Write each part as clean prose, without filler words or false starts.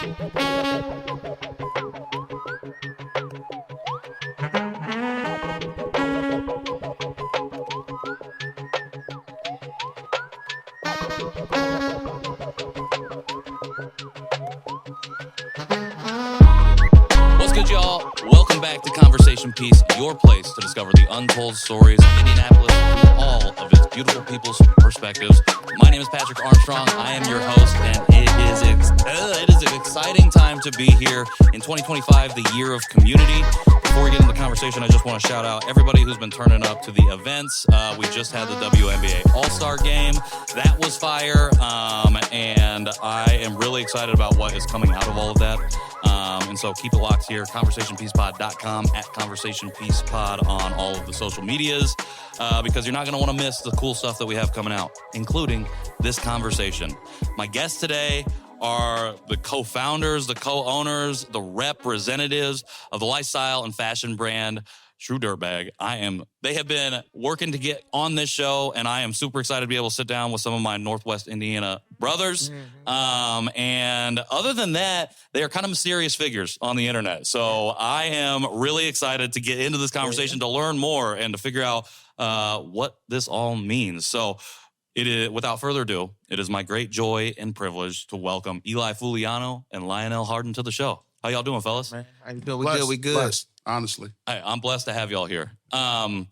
What's good, y'all? Welcome back to Conversation Piece, your place to discover the untold stories of Indianapolis through all of its beautiful people's perspectives. My name is Patrick Armstrong. I am your host, and it is an exciting time to be here in 2025, the year of community. Before we get into the conversation, I just want to shout out everybody who's been turning up to the events. We just had the WNBA All-Star Game. That was fire, and I am really excited about what is coming out of all of that. And so keep it locked here, conversationpiecepod.com, at conversationpiecepod on all of the social medias, because you're not going to want to miss the cool stuff that we have coming out, including this conversation. My guests today are the co-founders, the co-owners, the representatives of the lifestyle and fashion brand TRUE DIRTBAG. They have been working to get on this show, and I am super excited to be able to sit down with some of my Northwest Indiana brothers. And other than that, they are kind of mysterious figures on the internet. So I am really excited to get into this conversation, to learn more and to figure out what this all means. So it is, without further ado, it is my great joy and privilege to welcome Eli Fooliano and Lionel Hardin to the show. How y'all doing, fellas? Man, how you doing? We good. Blessed, honestly. I'm blessed to have y'all here. So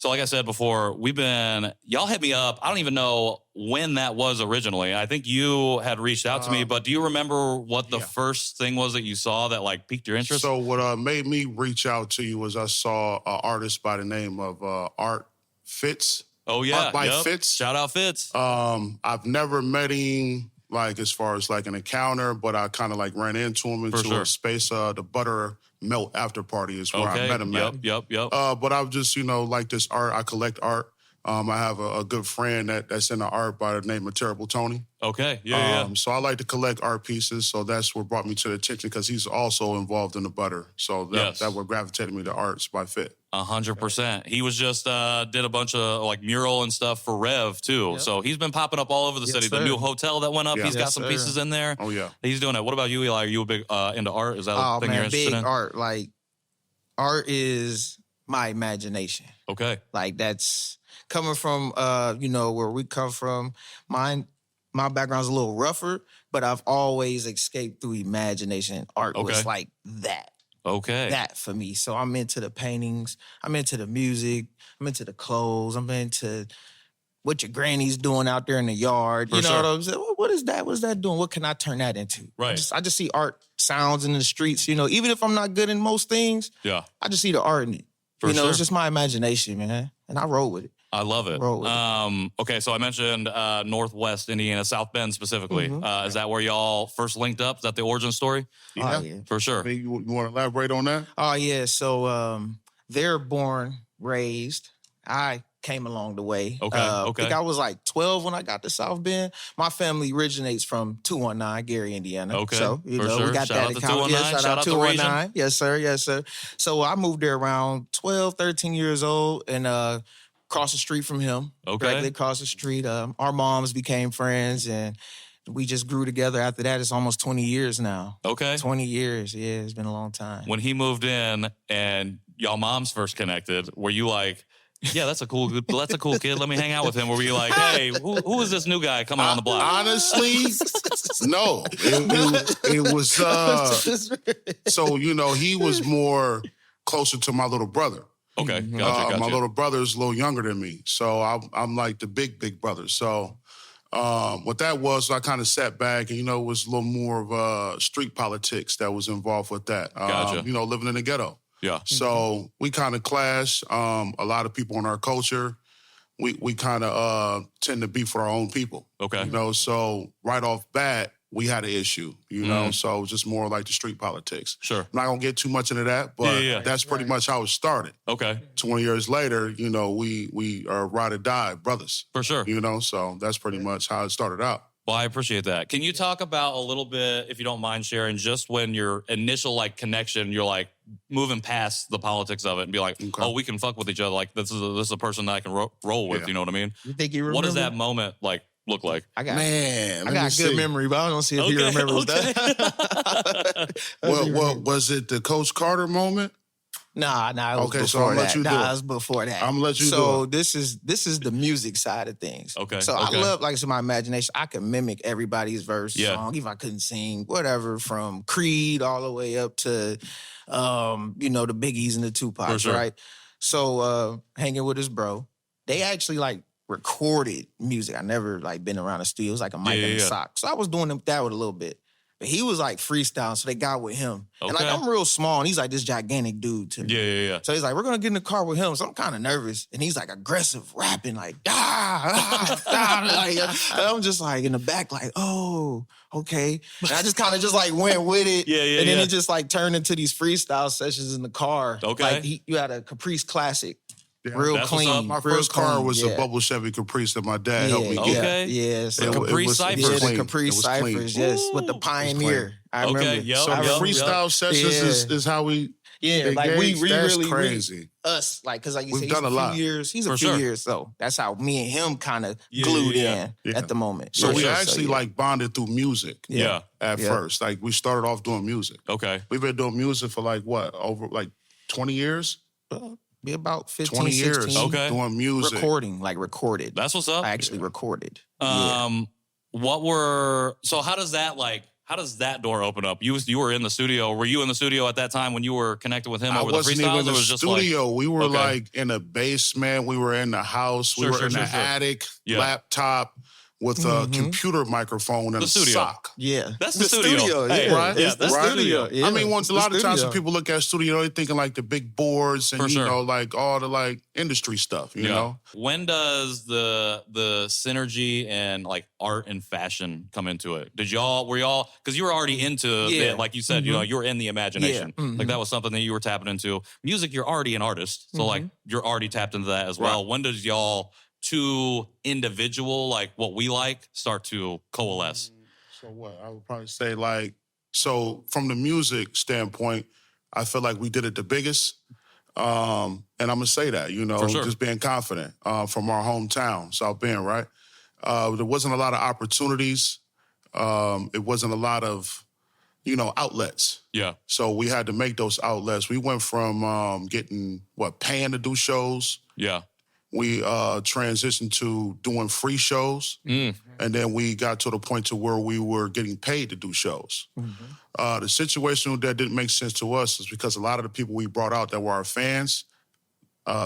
like I said before, y'all hit me up. I don't even know when that was originally. I think you had reached out to me, but do you remember what the first thing was that you saw that like piqued your interest? So what made me reach out to you was I saw an artist by the name of Art Fitz. Oh yeah, Art by Fitz. Shout out Fitz. I've never met him like as far as like an encounter, but I kind of like ran into him into a space. The Buttermilk after party is where I met him at. Yep. But I've just, like this art. I collect art. I have a good friend that's in the art by the name of Terrible Tony. Okay, So I like to collect art pieces. So that's what brought me to the attention because he's also involved in the butter. So that what gravitated me to Arts by Fit. 100%. He was just did a bunch of like mural and stuff for Rev too. Yep. So he's been popping up all over the city. Sir. The new hotel that went up, he's got some pieces in there. Oh yeah, he's doing it. What about you, Eli? Are you a big into art? Is that a thing you're interested in? Big art. Like art is my imagination. Okay, like that's coming from where we come from. My background's a little rougher, but I've always escaped through imagination. Art was like that. Okay. That for me. So I'm into the paintings. I'm into the music. I'm into the clothes. I'm into what your granny's doing out there in the yard. What I'm saying? What is that? What is that doing? What can I turn that into? Right. I just see art sounds in the streets. Even if I'm not good in most things, I just see the art in it. It's just my imagination, man. And I roll with it. I love it. Okay, so I mentioned Northwest Indiana, South Bend specifically. Is that where y'all first linked up? Is that the origin story? Yeah, for sure. You want to elaborate on that? Oh, yeah. So they're born, raised. I came along the way. I think I was like 12 when I got to South Bend. My family originates from 219, Gary, Indiana. Okay, so, we got shout that out in to common. Shout out to 219. Yes, sir. So I moved there around 12, 13 years old and across the street from him. Directly across the street. Our moms became friends and we just grew together after that. It's almost 20 years now. 20 years. Yeah, it's been a long time. When he moved in and y'all moms first connected, were you like, yeah, that's a cool kid. Let me hang out with him. Or were you like, hey, who is this new guy coming on the block? Honestly, no. It was, so, he was more closer to my little brother. Okay, gotcha. My little brother's a little younger than me. So I'm like the big brother. So what that was, I kind of sat back and, it was a little more of street politics that was involved with that. Gotcha. Living in the ghetto. Yeah. So we kind of clash. A lot of people in our culture, we kind of tend to be for our own people. Okay. So right off bat, we had an issue, so it was just more like the street politics. Sure. I'm not going to get too much into that, but that's pretty much how it started. Okay. 20 years later, we are ride or die brothers. For sure. So that's pretty much how it started out. Well, I appreciate that. Can you talk about a little bit, if you don't mind sharing, just when your initial connection, you're like moving past the politics of it and be like, oh, we can fuck with each other. Like this is a person that I can roll with. You know what I mean? You think you remember? What is that moment like look like? I got Man, I got good memory, but I don't see if he remembers that. Well, was it the Coach Carter moment? Nah, it was Okay, before so I'm gonna that. let you do Nah, it. it was before that. I'm gonna let you do So it. this is the music side of things. Okay, So okay. I love, like I said, my imagination. I could mimic everybody's verse, Yeah. song, even if I couldn't sing, whatever, from Creed all the way up to, the Biggies and the Tupacs, For sure. right? So hanging with his bro, they actually like recorded music. I never like been around a studio. It was like a mic and a sock. So I was doing that with a little bit. But he was like freestyling, so they got with him. Okay. And like I'm real small, and he's like this gigantic dude to me. Yeah. So he's like, we're gonna get in the car with him. So I'm kind of nervous, and he's like aggressive rapping, like and I'm just like in the back, like, oh, okay. And I just kind of just like went with it. Yeah. And then it just like turned into these freestyle sessions in the car. Okay. Like you had a Caprice Classic. Yeah. Real That's what's clean. up. My real first car clean, was a bubble Chevy Caprice that my dad helped me get. Okay. Yeah. So Caprice Cyphers. Yeah, the clean. Caprice It was clean. Cyphers, yes, with the Pioneer. I remember. Okay, yep. So I the remember. freestyle sessions is how we Yeah, like we that's really crazy. us, like, because like you We've said, done he's a a lot. few years. He's For a few sure. years, so that's how me and him kind of Yeah, glued yeah. in at the moment. So Yeah, we sure. actually So, yeah. like bonded through music Yeah. at first. Like we started off doing music. Okay. We've been doing music for like what, over like 20 years? Be about 15, 20 years 16. Okay. doing music. Recorded. That's what's up. I actually recorded. So how does that door open up? You were in the studio. Were you in the studio at that time when you were connected with him I over the wasn't freestyles? even in Or the was just studio. We were Okay. like in a basement. We were in the house. We Sure, were sure, in the sure. attic, Yeah. laptop with a computer microphone and The a studio. sock. Yeah. That's the studio. Hey, yeah. right? Yeah, It's that's the right. studio. Yeah. I mean, once a It's lot the of times studio. when people look at studio, they're thinking like the big boards and For sure. like all the like industry stuff. You know, When does the synergy and like art and fashion come into it? Were y'all, because you were already into it, like you said, you were in the imagination. Yeah. Like that was something that you were tapping into. Music, you're already an artist. So like you're already tapped into that as well. Right. When does y'all two individual, like what we like, start to coalesce? So what? I would probably say like, so from the music standpoint, I feel like we did it the biggest. And I'm gonna say that, For sure. just being confident from our hometown, South Bend, right? There wasn't a lot of opportunities. It wasn't a lot of, outlets. Yeah. So we had to make those outlets. We went from paying to do shows. Yeah. We transitioned to doing free shows, and then we got to the point to where we were getting paid to do shows. The situation that didn't make sense to us is because a lot of the people we brought out that were our fans,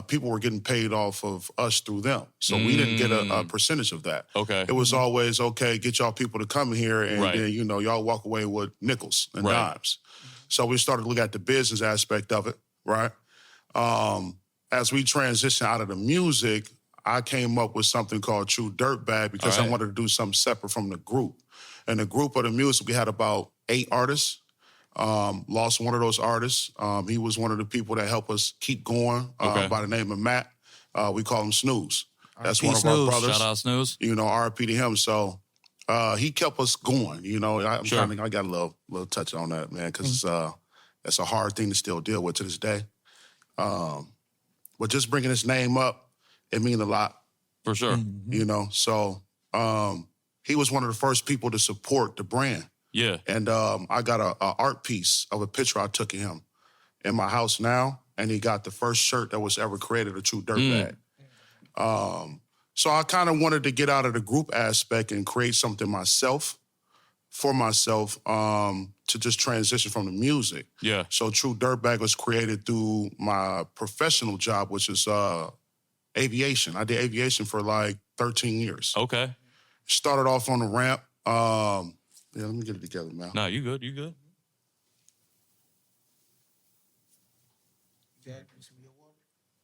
people were getting paid off of us through them. So we didn't get a percentage of that. Okay. It was always, okay, get y'all people to come here, and Right. then, y'all walk away with nickels and Right. dimes. So we started to look at the business aspect of it, right? As we transitioned out of the music, I came up with something called True Dirtbag because All right. I wanted to do something separate from the group. And the group of the music, we had about 8 artists. Lost one of those artists. He was one of the people that helped us keep going by the name of Matt. We call him Snooze. That's one of our Snooze. brothers. Shout out Snooze. RIP to him. So he kept us going. I Sure. got a little touch on that, man, because that's a hard thing to still deal with to this day. But just bringing his name up, it means a lot, For sure. So he was one of the first people to support the brand. Yeah. And I got a art piece of a picture I took of him in my house now, and he got the first shirt that was ever created, a True Dirtbag. So I kind of wanted to get out of the group aspect and create something for myself, to just transition from the music. Yeah. So True Dirtbag was created through my professional job, which is aviation. I did aviation for like 13 years. Okay. Started off on the ramp. Let me get it together, man. No, you good. You good.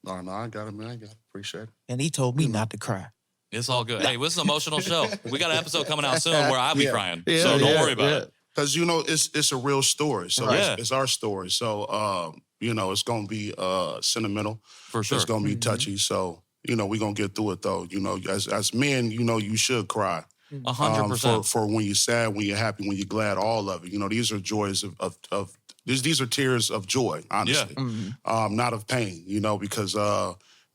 No, I got it, man. I got it. Appreciate it. And he told me not to cry. It's all good. Hey, this is an emotional show. We got an episode coming out soon where I'll be crying. Yeah, So don't yeah, worry about yeah. it. Because, it's a real story. So Right. it's our story. So, it's going to be sentimental. For sure. It's going to be touchy. So, we're going to get through it, though. As men, you should cry. 100%. For when you're sad, when you're happy, when you're glad, all of it. These are joys of these are tears of joy, honestly. Not of pain, because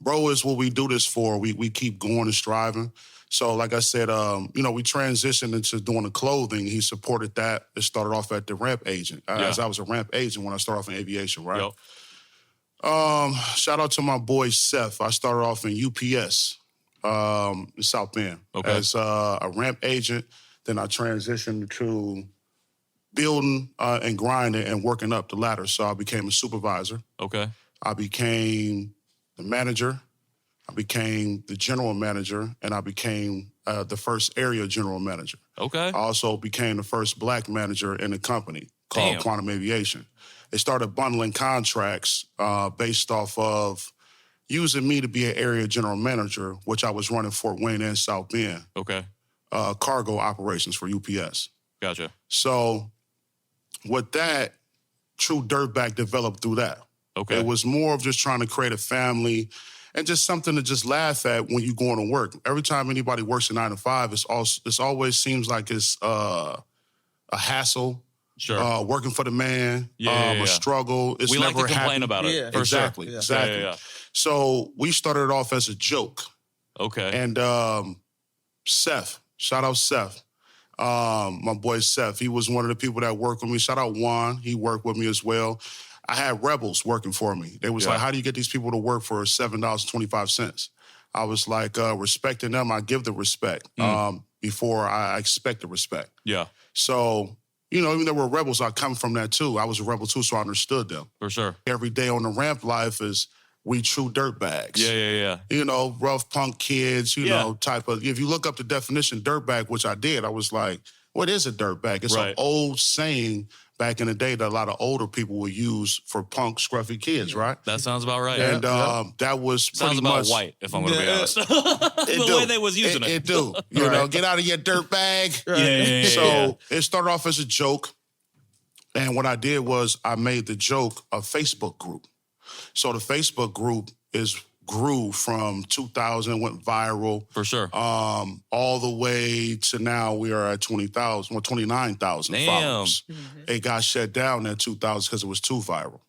bro is what we do this for. We keep going and striving. So, like I said, we transitioned into doing the clothing. He supported that. It started off at the ramp agent, as I was a ramp agent when I started off in aviation, right? Yep. Shout out to my boy Seth. I started off in UPS in South Bend as a ramp agent. Then I transitioned to building and grinding and working up the ladder. So I became a supervisor. Okay. I became the manager. I became the general manager, and I became the first area general manager. Okay. I also became the first black manager in the company called Quantum Aviation. They started bundling contracts based off of using me to be an area general manager, which I was running Fort Wayne and South Bend. Okay. Cargo operations for UPS. Gotcha. So with that, True Dirtbag developed through that. Okay. It was more of just trying to create a family and just something to just laugh at when you going to work. Every time anybody works a 9 to 5, it's always seems like it's a hassle. Sure. Working for the man, a struggle. It's we never like to complain about it. Yeah. Exactly. Sure. Exactly. Yeah. So we started it off as a joke. Okay. And Seth, shout out Seth. My boy Seth, he was one of the people that worked with me. Shout out Juan, he worked with me as well. I had rebels working for me. They was like, how do you get these people to work for $7.25? I was like, respecting them, I give the respect before I expect the respect. Yeah. So, even though we're rebels, I come from that too. I was a rebel too, so I understood them. For sure. Every day on the ramp life is we true dirtbags. Yeah. Rough punk kids, type of, if you look up the definition dirtbag, which I did, I was like, what is a dirtbag? It's an old saying back in the day that a lot of older people would use for punk, scruffy kids, right? That sounds about right. And that was sounds pretty about much white, if I'm going to be honest. The way they was using it. It do. Get out of your dirt bag. So it started off as a joke. And what I did was I made the joke a Facebook group. So the Facebook group grew from 2000, went viral. For sure. All the way to now we are at 29,000 followers. Mm-hmm. It got shut down in 2000 because it was too viral.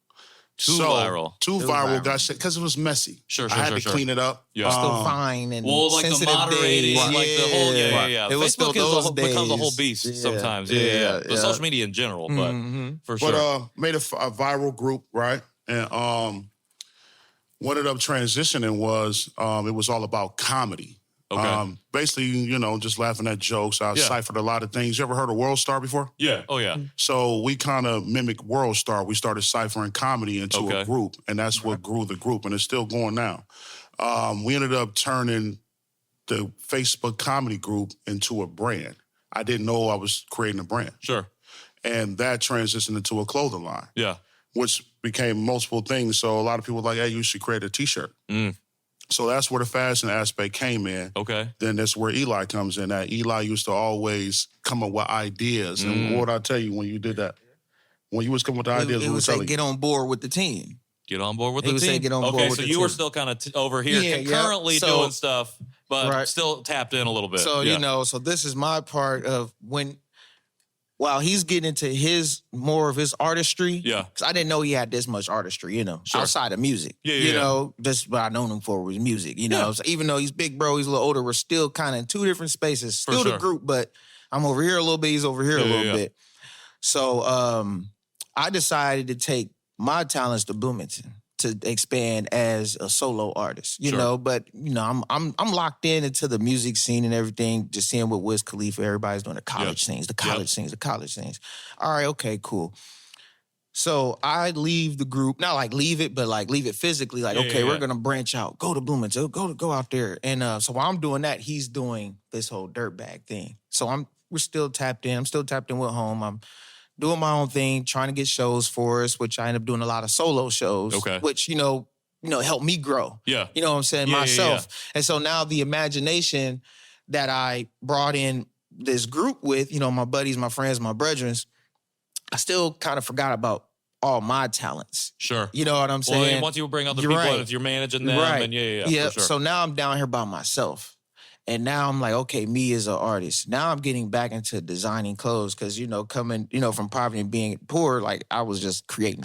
Too viral got shut because it was messy. Sure. I had to clean it up. Yeah. Still fine and like the moderating, like the whole, It was Facebook becomes a whole beast sometimes. But social media in general, but for sure. But made a viral group, right? And what ended up transitioning was it was all about comedy. Okay. Basically, just laughing at jokes. I ciphered a lot of things. You ever heard of World Star before? Yeah. Oh, yeah. So we kind of mimicked World Star. We started ciphering comedy into a group, and that's what grew the group, and it's still going now. We ended up turning the Facebook comedy group into a brand. I didn't know I was creating a brand. Sure. And that transitioned into a clothing line. Yeah. Which became multiple things. So a lot of people were like, hey, you should create a T-shirt. So that's where the fashion aspect came in. Okay. Then that's where Eli comes in. That Eli used to always come up with ideas. And what did I tell you when you did that? When you was coming with the ideas, he would say, get on board with the team. Get on board with the team? He would say, get on board with the team. Okay, so you were still kind of over here currently doing stuff, but still tapped in a little bit. So, so this is my part of while he's getting into more of his artistry, because I didn't know he had this much artistry, outside of music. Just what I known him for was music, So even though he's big bro, he's a little older, we're still kind of in two different spaces. Still the group, but I'm over here a little bit, he's over here a little bit. So I decided to take my talents to Bloomington to expand as a solo artist, you know. But I'm locked into the music scene and everything. Just seeing what Wiz Khalifa, everybody's doing the college things, the college things. All right, okay, cool. So I leave the group, not like leave it, but like leave it physically. Like, we're gonna branch out, go to Bloomington, go out there. And so while I'm doing that, he's doing this whole dirtbag thing. So we're still tapped in. I'm still tapped in with home. I'm doing my own thing, trying to get shows for us, which I end up doing a lot of solo shows, which, helped me grow. Yeah. You know what I'm saying? Myself. Yeah. And so now the imagination that I brought in this group with, my buddies, my friends, my brethren, I still kind of forgot about all my talents. Sure. You know what I'm saying? Well, once you bring other people in, if you're managing them, and for sure. So now I'm down here by myself. And now I'm like, okay, me as an artist. Now I'm getting back into designing clothes because, coming, from poverty and being poor, like I was just creating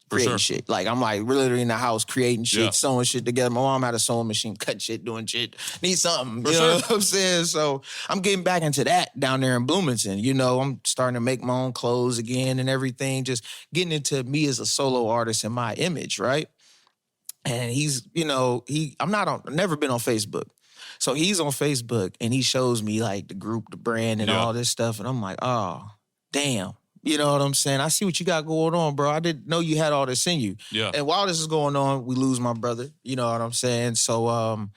creating shit. Like, I'm like literally in the house creating shit, sewing shit together. My mom had a sewing machine, cutting shit, doing shit. Need something. You know what I'm saying? So I'm getting back into that down there in Bloomington. You know, I'm starting to make my own clothes again and everything. Just getting into me as a solo artist and my image, right? And he's, you know, I've never been on Facebook. So he's on Facebook and he shows me like the group, the brand and all this stuff. And I'm like, oh, damn. You know what I'm saying? I see what you got going on, bro. I didn't know you had all this in you. Yeah. And while this is going on, we lose my brother. You know what I'm saying? So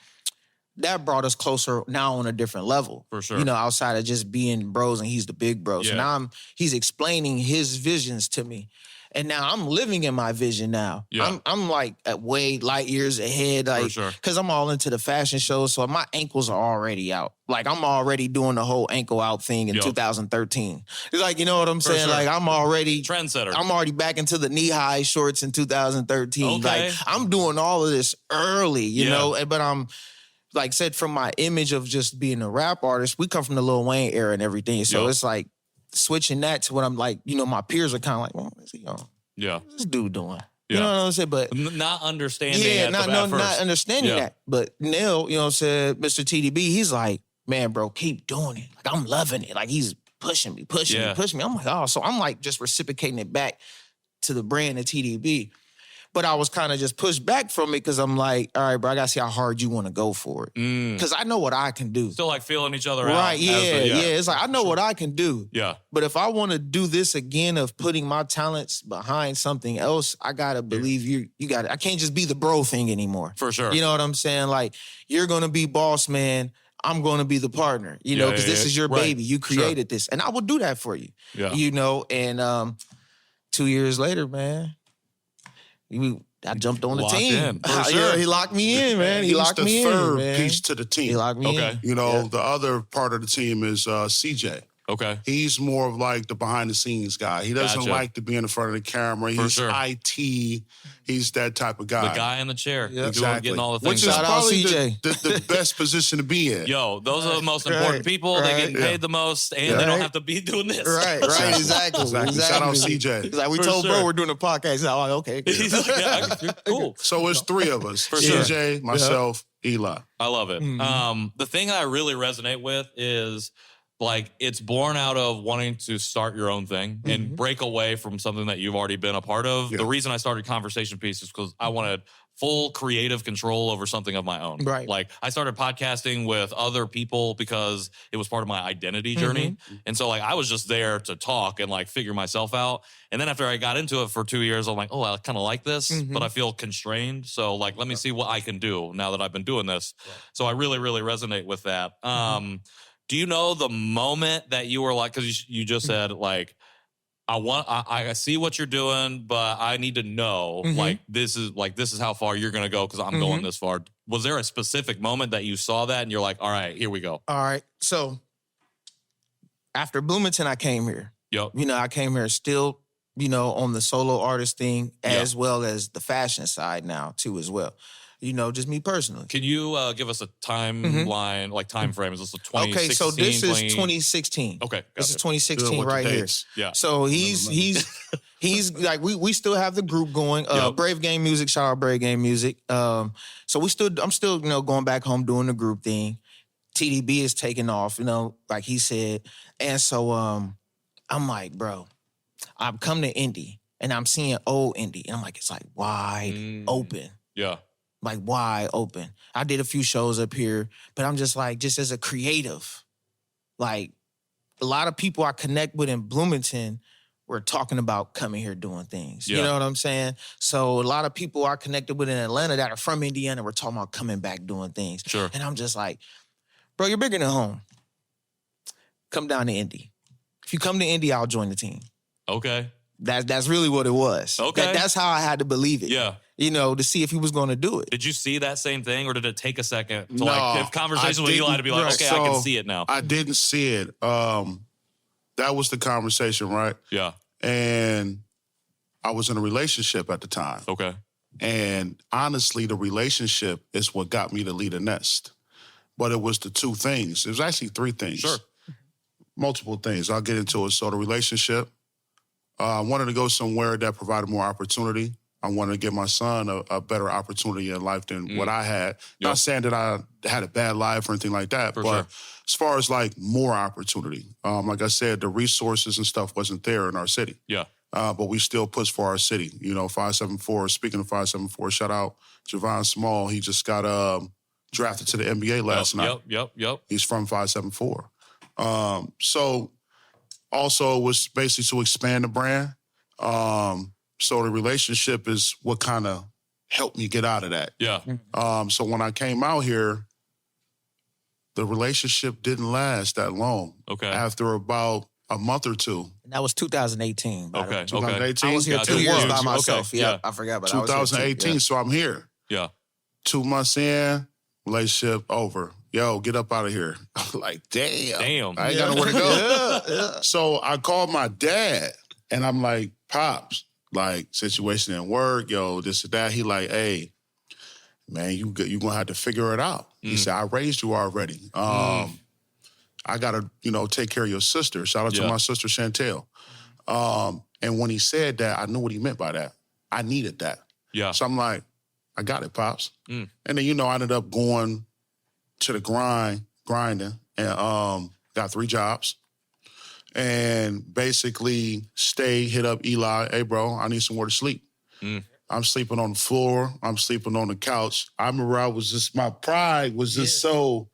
that brought us closer now on a different level. For sure. You know, outside of just being bros and he's the big bro. So now he's explaining his visions to me. And now I'm living in my vision now. Yeah. I'm like at way light years ahead, like, because I'm all into the fashion shows, so my ankles are already out. Like, I'm already doing the whole ankle out thing in 2013. It's like, you know what I'm saying? Like, I'm already trendsetter. I'm already back into the knee-high shorts in 2013. Like, I'm doing all of this early, you know, but I'm, like said, from my image of just being a rap artist, we come from the Lil Wayne era and everything. So it's like, switching that to what I'm like, you know, my peers are kind of like, well, what's he on? Yeah. What's this dude doing? You know what I'm saying? But not understanding not understanding that. But Neil, you know what I'm saying, Mr. TDB, he's like, man, bro, keep doing it. Like, I'm loving it. Like, he's pushing me. I'm like, oh, so I'm like just reciprocating it back to the brand of TDB. But I was kind of just pushed back from it because I'm like, all right, bro, I got to see how hard you want to go for it. Because I know what I can do. Still like feeling each other out. Right, It's like, I know what I can do. Yeah. But if I want to do this again of putting my talents behind something else, I got to believe you got it. I can't just be the bro thing anymore. For sure. You know what I'm saying? Like, you're going to be boss man. I'm going to be the partner, you know, because this is your baby. You created this. And I will do that for you. Yeah. You know, and 2 years later, man, I jumped on the team. Yeah, he locked me in, man. He locked me in. He's the third piece to the team. He locked me in. You know, the other part of the team is CJ. Okay. He's more of like the behind-the-scenes guy. He doesn't like to be in the front of the camera. He's IT. He's that type of guy. The guy in the chair. Yeah. Exactly. Getting all the things. Which is probably the best position to be in. Yo, those are the most important people. They get paid the most, and they don't have to be doing this. Right, exactly. Shout out CJ. He's like, we told bro we're doing a podcast. He's like, okay. He's like, cool. So it's three of us. CJ, myself, Eli. I love it. The thing I really resonate with is, like, it's born out of wanting to start your own thing and break away from something that you've already been a part of. Yeah. The reason I started Conversation Piece is because I wanted full creative control over something of my own. Right. Like, I started podcasting with other people because it was part of my identity journey. And so, like, I was just there to talk and, like, figure myself out. And then after I got into it for 2 years, I'm like, oh, I kind of like this, but I feel constrained. So, like, let me see what I can do now that I've been doing this. Right. So I really, really resonate with that. Do you know the moment that you were like, because you just said, like, I see what you're doing, but I need to know, like, this is how far you're going to go because I'm going this far. Was there a specific moment that you saw that and you're like, all right, here we go? All right. So after Bloomington, I came here. Yep. You know, I came here still, you know, on the solo artist thing as well as the fashion side now too as well. You know, just me personally. Can you give us a timeline, like time frame? Is this a 2016? Okay, so this is 2016. Okay, this is 2016 right here. Yeah. So he's like we still have the group going. Brave Game Music, shout out Brave Game Music. So I'm still you know going back home doing the group thing. TDB is taking off, you know, like he said, and so I'm like, bro, I've come to Indy and I'm seeing old Indy, and I'm like, it's like wide open. Yeah. Like wide open. I did a few shows up here, but I'm just like, just as a creative, like a lot of people I connect with in Bloomington were talking about coming here doing things. Yeah. You know what I'm saying? So a lot of people I connected with in Atlanta that are from Indiana were talking about coming back doing things. Sure. And I'm just like, bro, you're bigger than home. Come down to Indy. If you come to Indy, I'll join the team. Okay. That's really what it was. Okay. That's how I had to believe it. Yeah. You know, to see if he was going to do it. Did you see that same thing, or did it take a second to like have conversation with Eli to be like, okay, I can see it now? I didn't see it. That was the conversation, right? Yeah. And I was in a relationship at the time. Okay. And honestly, the relationship is what got me to lead a nest. But it was the two things. It was actually three things. Sure. Multiple things. I'll get into it. So the relationship, I wanted to go somewhere that provided more opportunity. I wanted to give my son a better opportunity in life than what I had. Not saying that I had a bad life or anything like that, but as far as like more opportunity, like I said, the resources and stuff wasn't there in our city. Yeah. But we still push for our city. You know, 574, speaking of 574, shout out Javon Small. He just got drafted to the NBA last night. Yep. He's from 574. So also it was basically to expand the brand. So the relationship is what kind of helped me get out of that. Yeah. So when I came out here, the relationship didn't last that long. Okay. After about a month or two. And that was 2018. Okay. 2018. I was here 2 years by myself. Okay. Yeah, I forgot about 2018, so I'm here. Yeah. 2 months in, relationship over. Yo, get up out of here. I'm like, damn. I ain't got nowhere to go. So I called my dad, and I'm like, Pops, like, situation didn't work, yo, this and that. He like, hey, man, you gonna have to figure it out. He said, I raised you already. I gotta, take care of your sister. Shout out to my sister Chantel. And when he said that, I knew what he meant by that. I needed that. Yeah. So I'm like, I got it, Pops. And then, I ended up going to the grinding, and got 3 jobs. And basically hit up Eli, hey, bro, I need somewhere to sleep. I'm sleeping on the floor. I'm sleeping on the couch. I remember my pride was just so,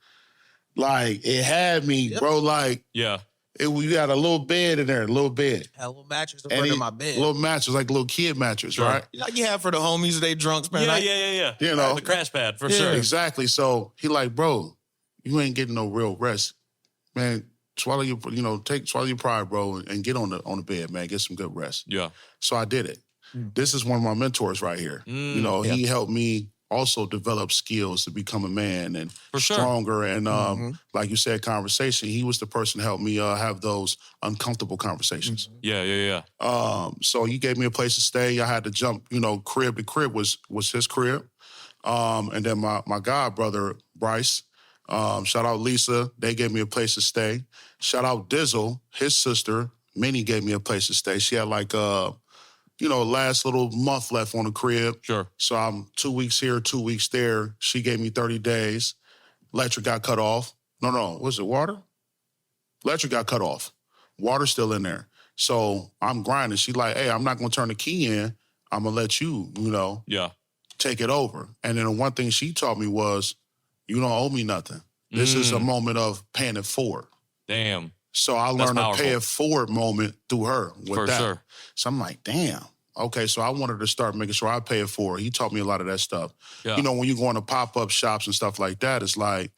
like, it had me, bro, like, we got a little bed in there, a little bed. Had a little mattress in front of my bed. A little mattress, like a little kid mattress, right? Like you have for the homies, they drunks, man. Yeah. You know. The crash pad, for sure. Exactly. So he like, bro, you ain't getting no real rest. Man, swallow your pride, bro, and get on the bed, man. Get some good rest. Yeah. So I did it. This is one of my mentors right here. He helped me also develop skills to become a man and stronger. And like you said, conversation. He was the person to help me have those uncomfortable conversations. Yeah. So he gave me a place to stay. I had to jump, crib to crib was his crib. And then my god brother, Bryce, shout out Lisa, they gave me a place to stay. Shout out Dizzle, his sister, Minnie gave me a place to stay. She had like last little month left on the crib. Sure. So I'm 2 weeks here, 2 weeks there. She gave me 30 days. Electric got cut off. No. Was it water? Electric got cut off. Water's still in there. So I'm grinding. She like, hey, I'm not going to turn the key in. I'm going to let you, take it over. And then the one thing she taught me was, you don't owe me nothing. This is a moment of paying it forward. Damn. So I learned a pay it forward moment through her with that. Sure. So I'm like, damn. Okay, so I wanted to start making sure I pay it forward. He taught me a lot of that stuff. Yeah. When you go into pop-up shops and stuff like that, it's like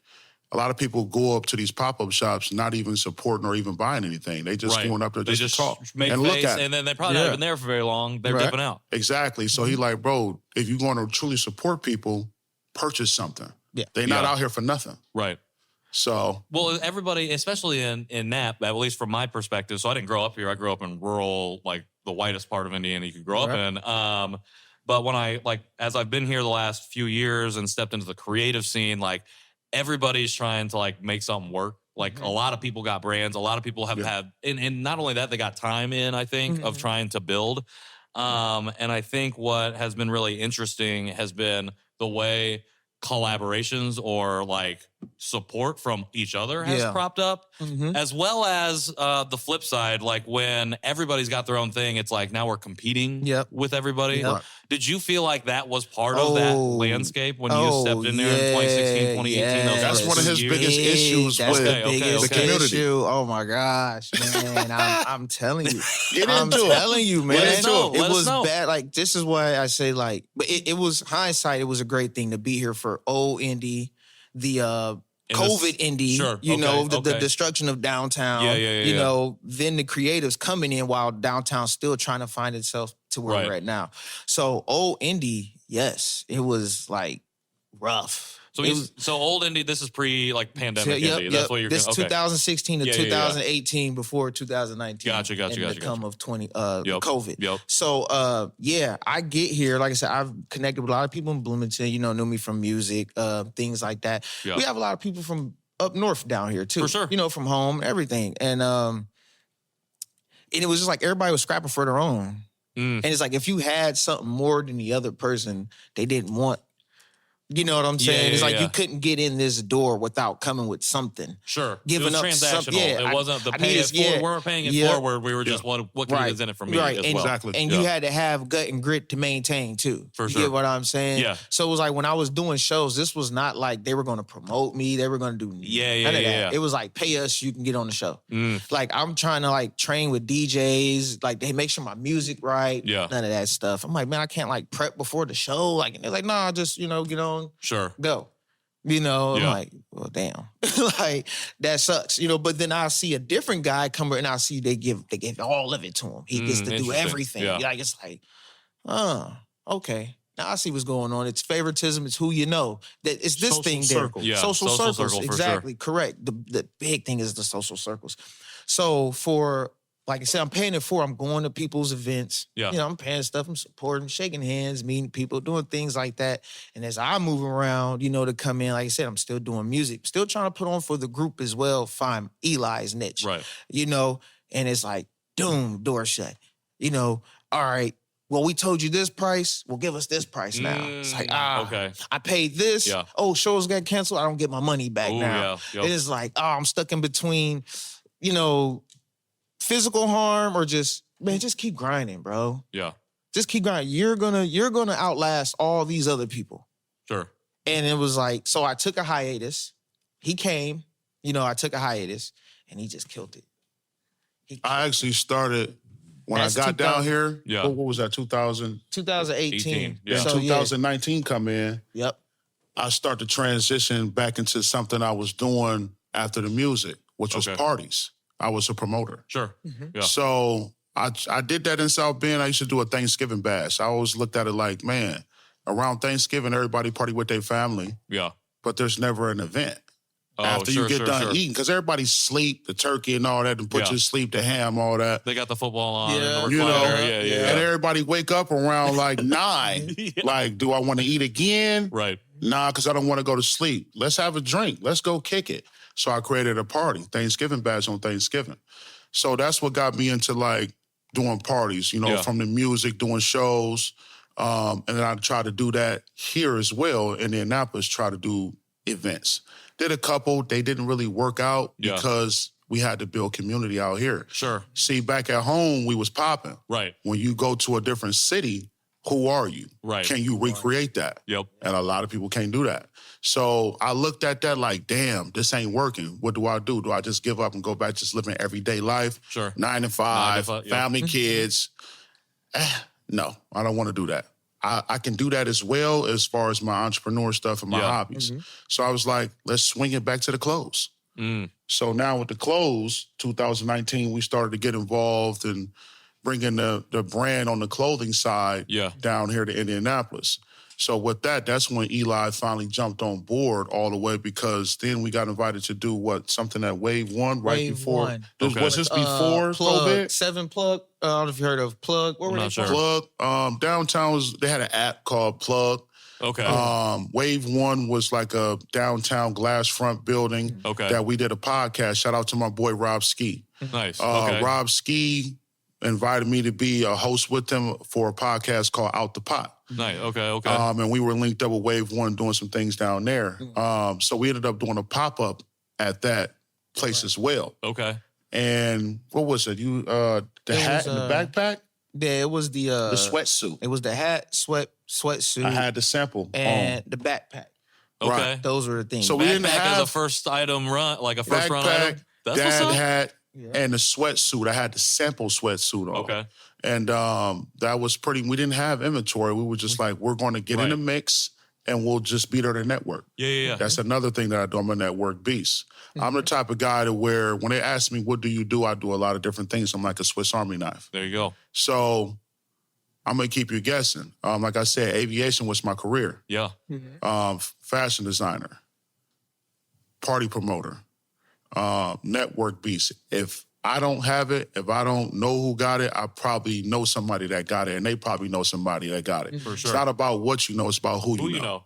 a lot of people go up to these pop-up shops not even supporting or even buying anything. They just going up there just to talk and look at it. And then they're probably not even there for very long. They're dipping out. Exactly. So he like, bro, if you're going to truly support people, purchase something. Yeah. They're not out here for nothing. Right. So. Well, everybody, especially in Nap, at least from my perspective, so I didn't grow up here. I grew up in rural, like the whitest part of Indiana you could grow up in. But when as I've been here the last few years and stepped into the creative scene, like everybody's trying to make something work. Like a lot of people got brands. A lot of people have had, and not only that, they got time in, I think, of trying to build. And I think what has been really interesting has been the way collaborations or support from each other has propped up, as well as the flip side, when everybody's got their own thing, it's now we're competing with everybody. Did you feel like that was part of that landscape when you stepped in there in 2016, 2018? That's one of his biggest issues with the community. Issue. Oh my gosh, man. I'm telling you. I'm telling you, man. It was bad. This is why I say but it was hindsight. It was a great thing to be here for old Indy, the COVID Indy, the destruction of downtown. Then the creatives coming in while downtown's still trying to find itself to where we're at now. So old Indy, yes, it was rough. So old Indy, this is pre-pandemic Indy. That's what you're. This 2016 to 2018 before 2019. Gotcha. The come of COVID. Yep. So I get here. Like I said, I've connected with a lot of people in Bloomington. Knew me from music, things like that. Yep. We have a lot of people from up north down here too. For sure. From home, everything, and it was just everybody was scrapping for their own. And it's like, if you had something more than the other person they didn't want, you know what I'm saying? It's like you couldn't get in this door without coming with something. Sure. Giving it was up transactional. Yeah, it wasn't the pay it forward. We weren't paying it forward. We were just, what can you present it for me as well? Exactly. And you had to have gut and grit to maintain too. For you sure. get what I'm saying? Yeah. So it was like when I was doing shows, this was not like they were going to promote me. They were going to do none of that. It was like, pay us, you can get on the show. Like, I'm trying to like train with DJs. Like, they make sure my music right. Yeah. None of that stuff. I'm like, man, I can't like prep before the show. Like, and they're like, nah, just, get on. Sure. Go. I'm like, well, damn. Like, that sucks. But then I'll see a different guy come and I'll see they give all of it to him. He gets to do everything. Yeah. Like, it's like, okay. Now I see what's going on. It's favoritism. It's who you know. That it's this social thing circle. there. Yeah, social circles. circle, for Exactly. sure. Correct. The big thing is the social circles. So for, like I said, I'm paying it for. I'm going to people's events. Yeah. I'm paying stuff. I'm supporting, shaking hands, meeting people, doing things like that. And as I move around, to come in, like I said, I'm still doing music. Still trying to put on for the group as well, find Eli's niche. Right. And it's like, doom, door shut. All right, well, we told you this price. Well, give us this price now. It's like, okay. I paid this. Yeah. Oh, shows got canceled. I don't get my money back now. Yeah. Yep. It is like, I'm stuck in between, physical harm or just keep grinding, bro. Yeah. Just keep grinding. You're gonna outlast all these other people. Sure. And it was like, so I took a hiatus. He came, I took a hiatus, and he just killed it. I actually started when That's I got down here. Yeah. What was that? 2018. Yeah. So, 2019 come in. Yep. I start to transition back into something I was doing after the music, which was parties. I was a promoter. Sure. Yeah. So I did that in South Bend. I used to do a Thanksgiving bash. I always looked at it like, man, around Thanksgiving, everybody party with their family. Yeah. But there's never an event. Oh, after you get done eating, because everybody sleep, the turkey and all that, and put you to sleep, the ham, all that. They got the football on. Yeah. And the recliner. Yeah. And everybody wake up around like 9. Like, do I want to eat again? Right. Nah, because I don't want to go to sleep. Let's have a drink. Let's go kick it. So I created a party, Thanksgiving bash on Thanksgiving. So that's what got me into like doing parties, from the music, doing shows. And then I try to do that here as well in Indianapolis, try to do events. Did a couple, they didn't really work out because we had to build community out here. Sure. See, back at home, we was popping. Right. When you go to a different city, who are you? Right. Can you recreate that? Yep. And a lot of people can't do that. So I looked at that like, damn, this ain't working. What do I do? Do I just give up and go back just living everyday life? Sure. 9 to 5, yep. family, kids. No, I don't want to do that. I can do that as well as far as my entrepreneur stuff and my hobbies. So I was like, let's swing it back to the clothes. So now with the clothes, 2019, we started to get involved in bringing the brand on the clothing side down here to Indianapolis. So with that's when Eli finally jumped on board all the way, because then we got invited to do something at Wave 1 before. Was this before COVID? 7 Plug. I don't know if you heard of Plug. What were they called? Plug. Downtown they had an app called Plug. Okay. Wave 1 was like a downtown glass front building that we did a podcast. Shout out to my boy Rob Ski. Nice. Rob Ski invited me to be a host with him for a podcast called Out the Pot. Nice. Okay. And we were linked up with Wave 1 doing some things down there. So we ended up doing a pop-up at that place as well. Okay. And what was it? The hat and the backpack? Yeah, it was the sweatsuit. It was the hat, sweatsuit. I had the sample. And the backpack. Okay. Right. Those were the things. So we didn't have as a first item run, like a first run backpack, item. That's dad what's up. hat, and the sweatsuit. I had the sample sweatsuit on. Okay. And that was pretty, we didn't have inventory. We were just like, we're going to get in the mix and we'll just be there to network. Yeah. That's another thing that I do. I'm a network beast. I'm the type of guy to where when they ask me, what do you do? I do a lot of different things. I'm like a Swiss Army knife. There you go. So I'm going to keep you guessing. Like I said, aviation was my career. Yeah. Fashion designer, party promoter, network beast. If I don't have it. If I don't know who got it, I probably know somebody that got it, and they probably know somebody that got it. For sure. It's not about what you know, it's about who you know.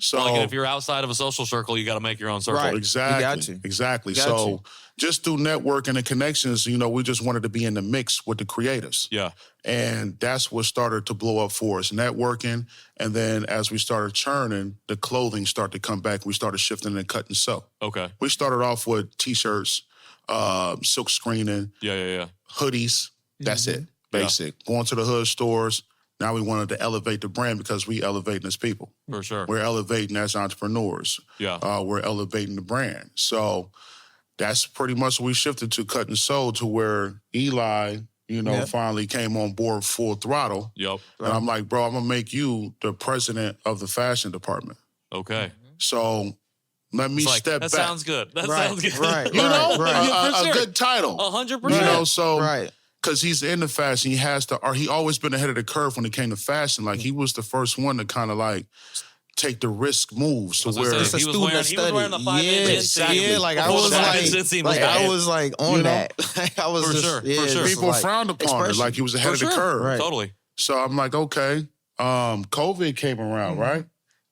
So, like, if you're outside of a social circle, you got to make your own circle. Right. Exactly. You got to. Exactly. Got So you. just through networking and connections, we just wanted to be in the mix with the creatives. Yeah. And that's what started to blow up for us, networking. And then as we started churning, the clothing started to come back. We started shifting and cut and sew. Okay. We started off with T-shirts, silk screening, hoodies. That's it. Basic. Going to the hood stores. Now we wanted to elevate the brand because we elevating as people. For sure. We're elevating as entrepreneurs. Yeah. We're elevating the brand. So that's pretty much what we shifted to, cut and sew, to where Eli, finally came on board full throttle. Yep. And I'm like, bro, I'm going to make you the president of the fashion department. Okay. So let me step back. That sounds good. That sounds good. Right. A good title. 100%. So... Right. Because he's in the fashion, he always been ahead of the curve when it came to fashion. Like, he was the first one to kind of like take the risk moves to where it's a student study. He was wearing the 5 Yeah, like I was like on that. Like, I was for just, sure. Yeah, For sure. people frowned upon it, like he was ahead of the curve. Right. Totally. So I'm like, okay, COVID came around, right?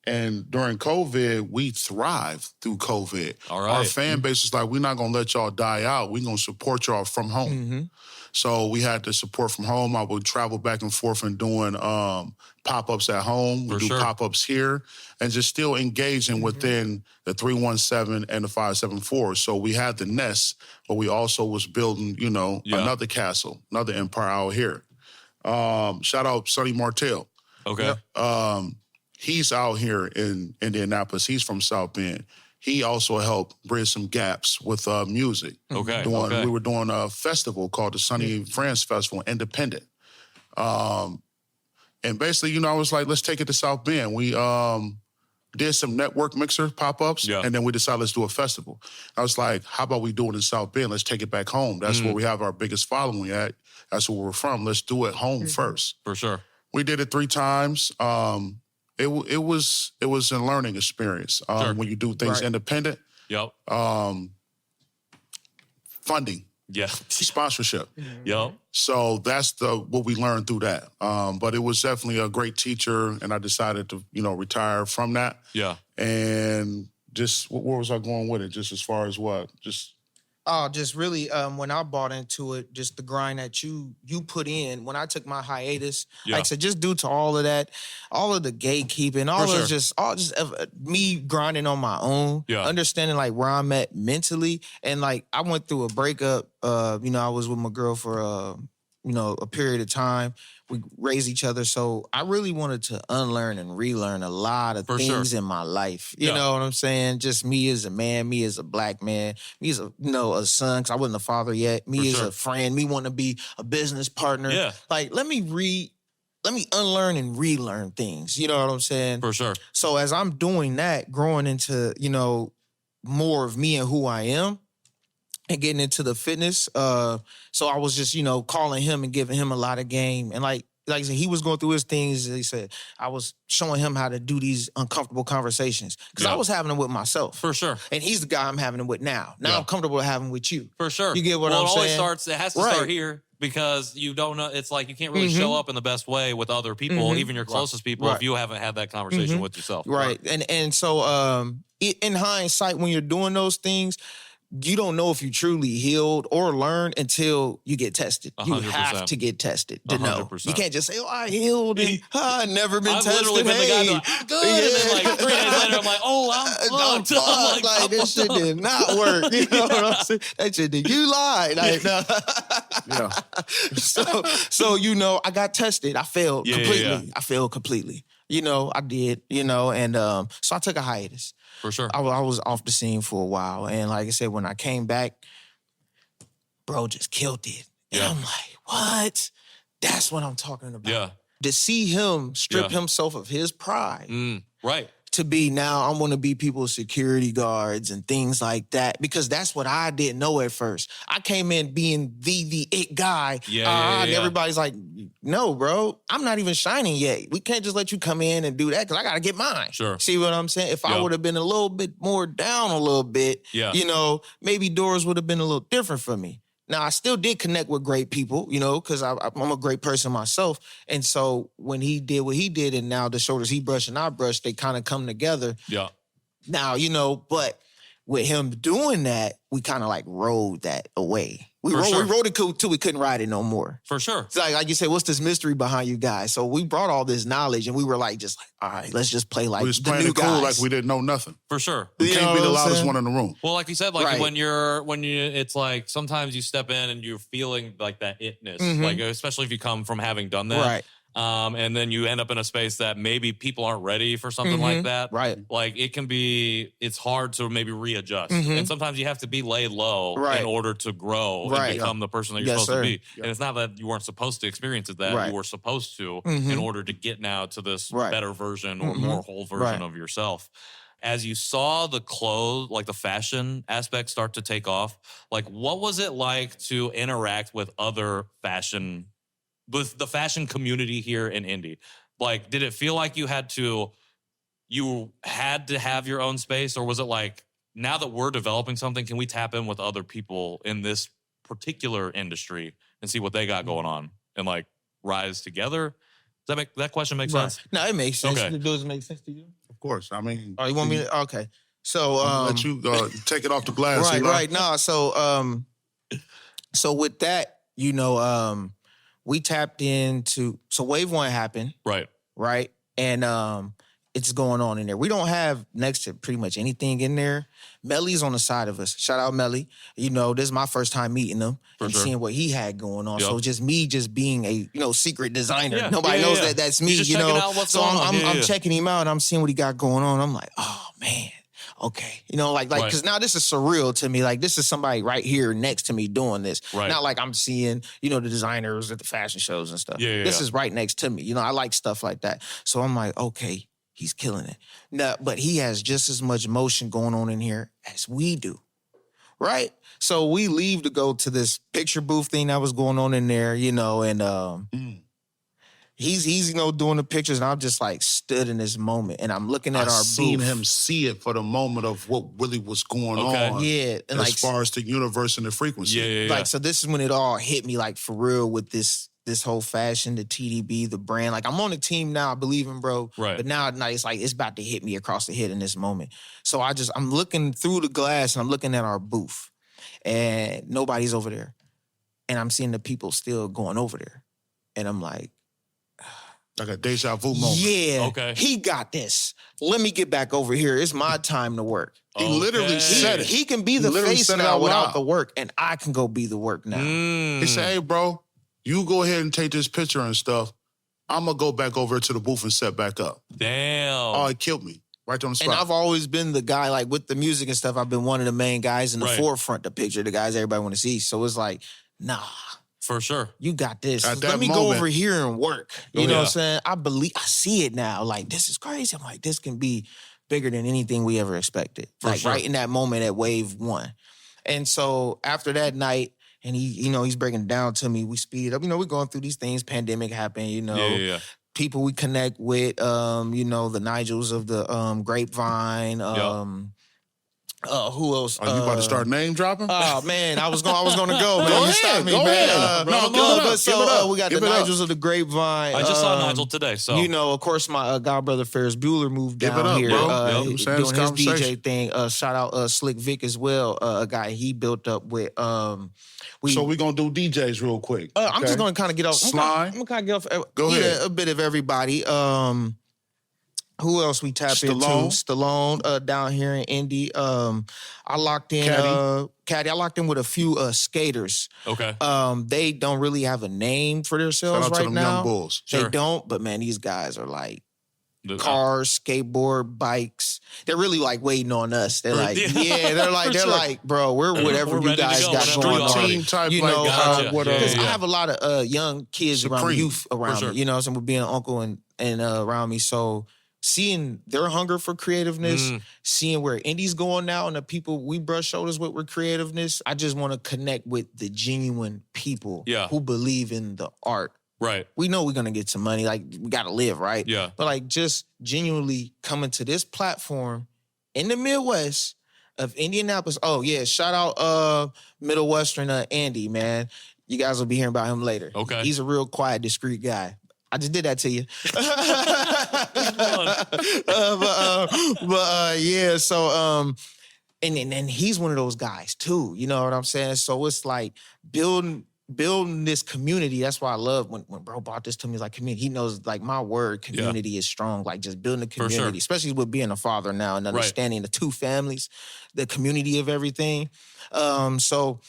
And during COVID, we thrived through COVID. All right. Our fan base is like, we're not going to let y'all die out. We're going to support y'all from home. So we had the support from home. I would travel back and forth and doing pop-ups at home. We do pop-ups here and just still engaging within the 317 and the 574. So we had the nest, but we also was building, another castle, another empire out here. Shout out Sonny Martell. Okay. He's out here in Indianapolis. He's from South Bend. He also helped bridge some gaps with music. Okay. We were doing a festival called the Sunny Friends Festival, independent. And basically, I was like, let's take it to South Bend. We did some network mixer pop-ups, and then we decided let's do a festival. I was like, how about we do it in South Bend? Let's take it back home. That's where we have our biggest following at. That's where we're from. Let's do it home first. For sure. We did it 3 times. It was a learning experience when you do things independent. Yep. Funding. Yeah. Sponsorship. Yep. So that's what we learned through that. But it was definitely a great teacher, and I decided to retire from that. Yeah. And just where was I going with it? Just as far as what? Just really, when I bought into it, just the grind that you put in. When I took my hiatus, like I said, just due to all of that, all of the gatekeeping, me grinding on my own, understanding like where I'm at mentally, and like I went through a breakup. I was with my girl for a period of time. We raised each other, so I really wanted to unlearn and relearn a lot of things in my life. You know what I'm saying? Just me as a man, me as a black man, me as a son, because I wasn't a father yet. Me as a friend, me wanting to be a business partner. Yeah. Like, let me unlearn and relearn things. You know what I'm saying? For sure. So as I'm doing that, growing into more of me and who I am, and getting into the fitness. So I was just, calling him and giving him a lot of game. And like I said, he was going through his things. He said, I was showing him how to do these uncomfortable conversations. Because I was having them with myself. For sure. And he's the guy I'm having them with now. Now I'm comfortable having with you. For sure. You get what I'm saying? It has to start here. Because you don't know, it's like you can't really show up in the best way with other people, even your closest people, if you haven't had that conversation with yourself. Right. And so in hindsight, when you're doing those things, you don't know if you truly healed or learned until you get tested. 100%. You have to get tested to know. 100%. You can't just say, "Oh, I healed and I've never been tested." Literally been the guy going, "I'm good," and then like 3 days later, I'm like, "Oh, I'm fucked." I'm like this shit did not work. You know what I'm saying? That shit did. You lied. Like, no. Yeah. So I got tested. I failed completely. Yeah. I failed completely. I did. And so I took a hiatus. For sure. I was off the scene for a while. And like I said, when I came back, bro just killed it. And I'm like, what? That's what I'm talking about. Yeah. To see him strip himself of his pride. Right. To be now, I want to be people's security guards and things like that. Because that's what I didn't know at first. I came in being the it guy. And everybody's like, no, bro, I'm not even shining yet. We can't just let you come in and do that because I got to get mine. Sure. See what I'm saying? If I would have been a little bit more down a little bit, maybe doors would have been a little different for me. Now, I still did connect with great people, you know, because I'm a great person myself. And so when he did what he did, and now the shoulders he brushed and I brushed, they kind of come together. Yeah. Now, you know, but with him doing that, we kind of like rode that away. We rode it till we couldn't ride it no more. For sure. It's like you said, what's this mystery behind you guys? So we brought all this knowledge, and we were like, just like, all right, let's just play like we was the playing new it cool, guys. like we didn't know nothing. For sure. We can't be the loudest one in the room. Well, like you said, like Right. when you, it's like sometimes you step in and you're feeling like that itness, like especially if you come from having done that. Right. And then you end up in a space that maybe people aren't ready for something like that. Right. Like it's hard to maybe readjust. And sometimes you have to be laid low in order to grow and become the person that you're supposed to be. Yeah. And it's not that you weren't supposed to experience it, that Right. you were supposed to in order to get now to this better version or more whole version of yourself. As you saw the clothes, like the fashion aspect start to take off, like what was it like to interact with other fashion with the fashion community here in Indy? Like, did it feel like you had to have your own space, or was it like, now that we're developing something, can we tap in with other people in this particular industry and see what they got going on and like rise together? Does that question make sense? No, it makes sense. Okay. Does it make sense to you? Of course. I mean, Oh, you want me to? Okay. So, let you take it off the glass. right, Eli. right. No, so with that, you know, we tapped into, so Wave 1 happened, Right. and it's going on in there. We don't have next to pretty much anything in there. Melly's on the side of us. Shout out Melly. You know, this is my first time meeting him and seeing what he had going on. Yep. So just me just being a, you know, secret designer. Yeah. Nobody knows Yeah. that that's me, You're just you know. checking out what's So going on. I'm Yeah. checking him out and I'm seeing what he got going on. I'm like, oh man. Okay. You know, like, because now this is surreal to me. Like, this is somebody right here next to me doing this. Right. Not like I'm seeing, you know, the designers at the fashion shows and stuff. Yeah. This is right next to me. You know, I like stuff like that. So I'm like, okay, he's killing it. No, but he has just as much motion going on in here as we do. Right? So we leave to go to this picture booth thing that was going on in there, you know, and he's you know, doing the pictures, and I'm just like stood in this moment, and I'm looking at our seen booth. him see it for the moment of what really was going on. Yeah, and as like far as the universe and the frequency. Yeah. like, so this is when it all hit me, like, for real, with this whole fashion, the TDB, the brand. Like, I'm on the team now, I believe in, bro. Right. But now it's like, it's about to hit me across the head in this moment. So I'm looking through the glass, and I'm looking at our booth, and nobody's over there. And I'm seeing the people still going over there. And I'm like, Like a deja vu moment. yeah, Okay. he got this. Let me get back over here. It's my time to work. He literally said it. He can be the literally face said it now out without loud. the work, and I can go be the work now. He said, hey, bro, you go ahead and take this picture and stuff. I'm going to go back over to the booth and set back up. Damn. Oh, it killed me. Right on the spot. And I've always been the guy, like, with the music and stuff, I've been one of the main guys in the forefront to picture, the guys everybody want to see. So it's like, nah, For sure. you got this. At that Let me go moment- over here and work. You know yeah. what I'm saying? I see it now. Like, this is crazy. I'm like, this can be bigger than anything we ever expected. Like, sure. right in that moment at Wave 1. And so after that night, and he's breaking it down to me, we speed up. You know, we're going through these things. Pandemic happened, you know. Yeah. People we connect with, you know, the Nigels of the Grapevine. Who else? Are you about to start name dropping? Oh man, I was going to go, man. Go You ahead, stopped me, go man. ahead. No, give it up, but so give it up, we got give the it up. Nigels of the Grapevine. I just saw Nigel today, so. You know, of course, my godbrother Ferris Bueller moved Give it down up, here, bro. I'm saying doing it's his conversation. DJ thing. Shout out Slick Vic as well, a guy he built up with. So we're going to do DJs real quick. I'm just going to kind of get off. Slime. I'm going to kind of get off. Go ahead. A bit of everybody. Who else we tap into? Stallone down here in Indy. I locked in Caddy. I locked in with a few skaters. Okay. They don't really have a name for Shout themselves out to right them now. young bulls. They Sure. don't, but man, these guys are like The- cars, skateboard, bikes. They're really like waiting on us. They're like, Yeah. they're like, bro, we're whatever We're you ready to guys go got whenever going you on. are. Team type, You like, know, Gotcha. what Yeah, because yeah. I have a lot of young kids around me, Supreme. youth around sure. me, you know, so being an uncle and around me. So seeing their hunger for creativeness, seeing where Indy's going now and the people we brush shoulders with creativeness, I just want to connect with the genuine people who believe in the art. Right. We know we're going to get some money. Like, we got to live, right? Yeah. But like, just genuinely coming to this platform in the Midwest of Indianapolis. Oh yeah, shout out Middle Western Indy, man. You guys will be hearing about him later. Okay. He's a real quiet, discreet guy. I just did that to you. Yeah, so and he's one of those guys too. You know what I'm saying? So it's like building this community. That's why I love when bro brought this to me, like community. He knows like my word community is strong. Like just building a community, especially with being a father now and understanding the two families, the community of everything. So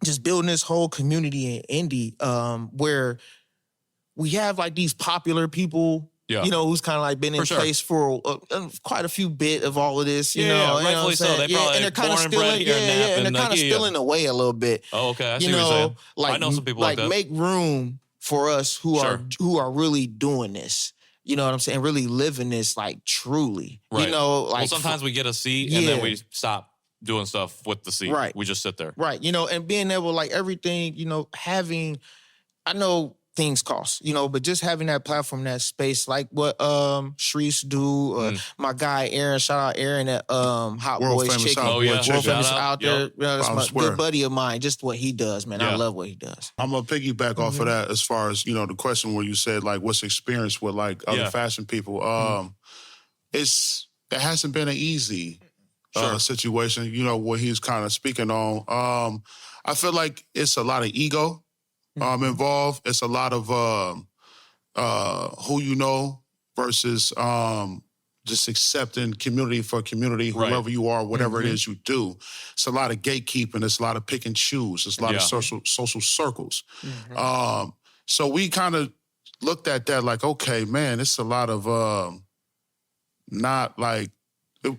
just building this whole community in Indy, where we have like these popular people, you know, who's kind of like been in place for quite a few bit of all of this, you know. Rightfully so. They probably and they're kind of stealing, and they're kind of stealing away a little bit. Oh, okay. I see you know, what you're saying. like I know some people like that. Make room for us who are really doing this. You know what I'm saying? Really living this like truly. Right. You know, like well, sometimes we get a seat and then we stop doing stuff with the seat. Right. We just sit there. Right. You know, and being able like everything, you know, having, I know things cost, you know, but just having that platform, that space, like what Shreese do, my guy Aaron, shout out Aaron at Hot World Boys Chicken. Oh, yeah. World famous out there. You know, that's my good buddy of mine. Just what he does, man. I love what he does. I'm gonna piggyback off of that as far as, you know, the question where you said like what's experience with like other fashion people. It hasn't been an easy situation, you know, what he's kind of speaking on. I feel like it's a lot of ego involved. It's a lot of who you know versus just accepting community for community, whoever you are, whatever it is you do. It's a lot of gatekeeping. It's a lot of pick and choose. It's a lot of social circles. So we kind of looked at that like, okay, man, it's a lot of not like,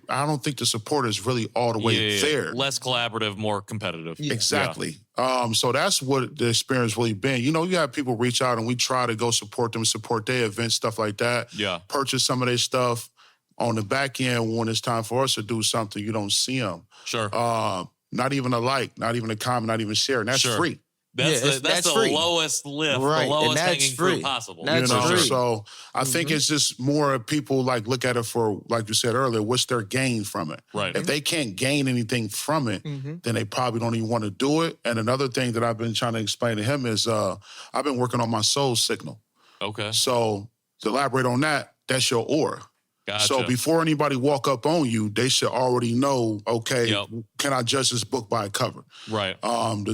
I don't think the support is really all the way there. Less collaborative, more competitive. Exactly. So that's what the experience really been. You know, you have people reach out and we try to go support them, support their events, stuff like that. Yeah. Purchase some of their stuff. On the back end, when it's time for us to do something, you don't see them. Sure. Not even a like, not even a comment, not even sharing. That's free. That's the free. lowest lift, Right. the lowest And that's hanging free. fruit possible. That's You know, free. so I think it's just more people like look at it for, like you said earlier, what's their gain from it? Right. If they can't gain anything from it, then they probably don't even want to do it. And another thing that I've been trying to explain to him is I've been working on my soul signal. Okay. So to elaborate on that, that's your aura. Gotcha. So before anybody walk up on you, they should already know, okay, can I judge this book by a cover? Right. What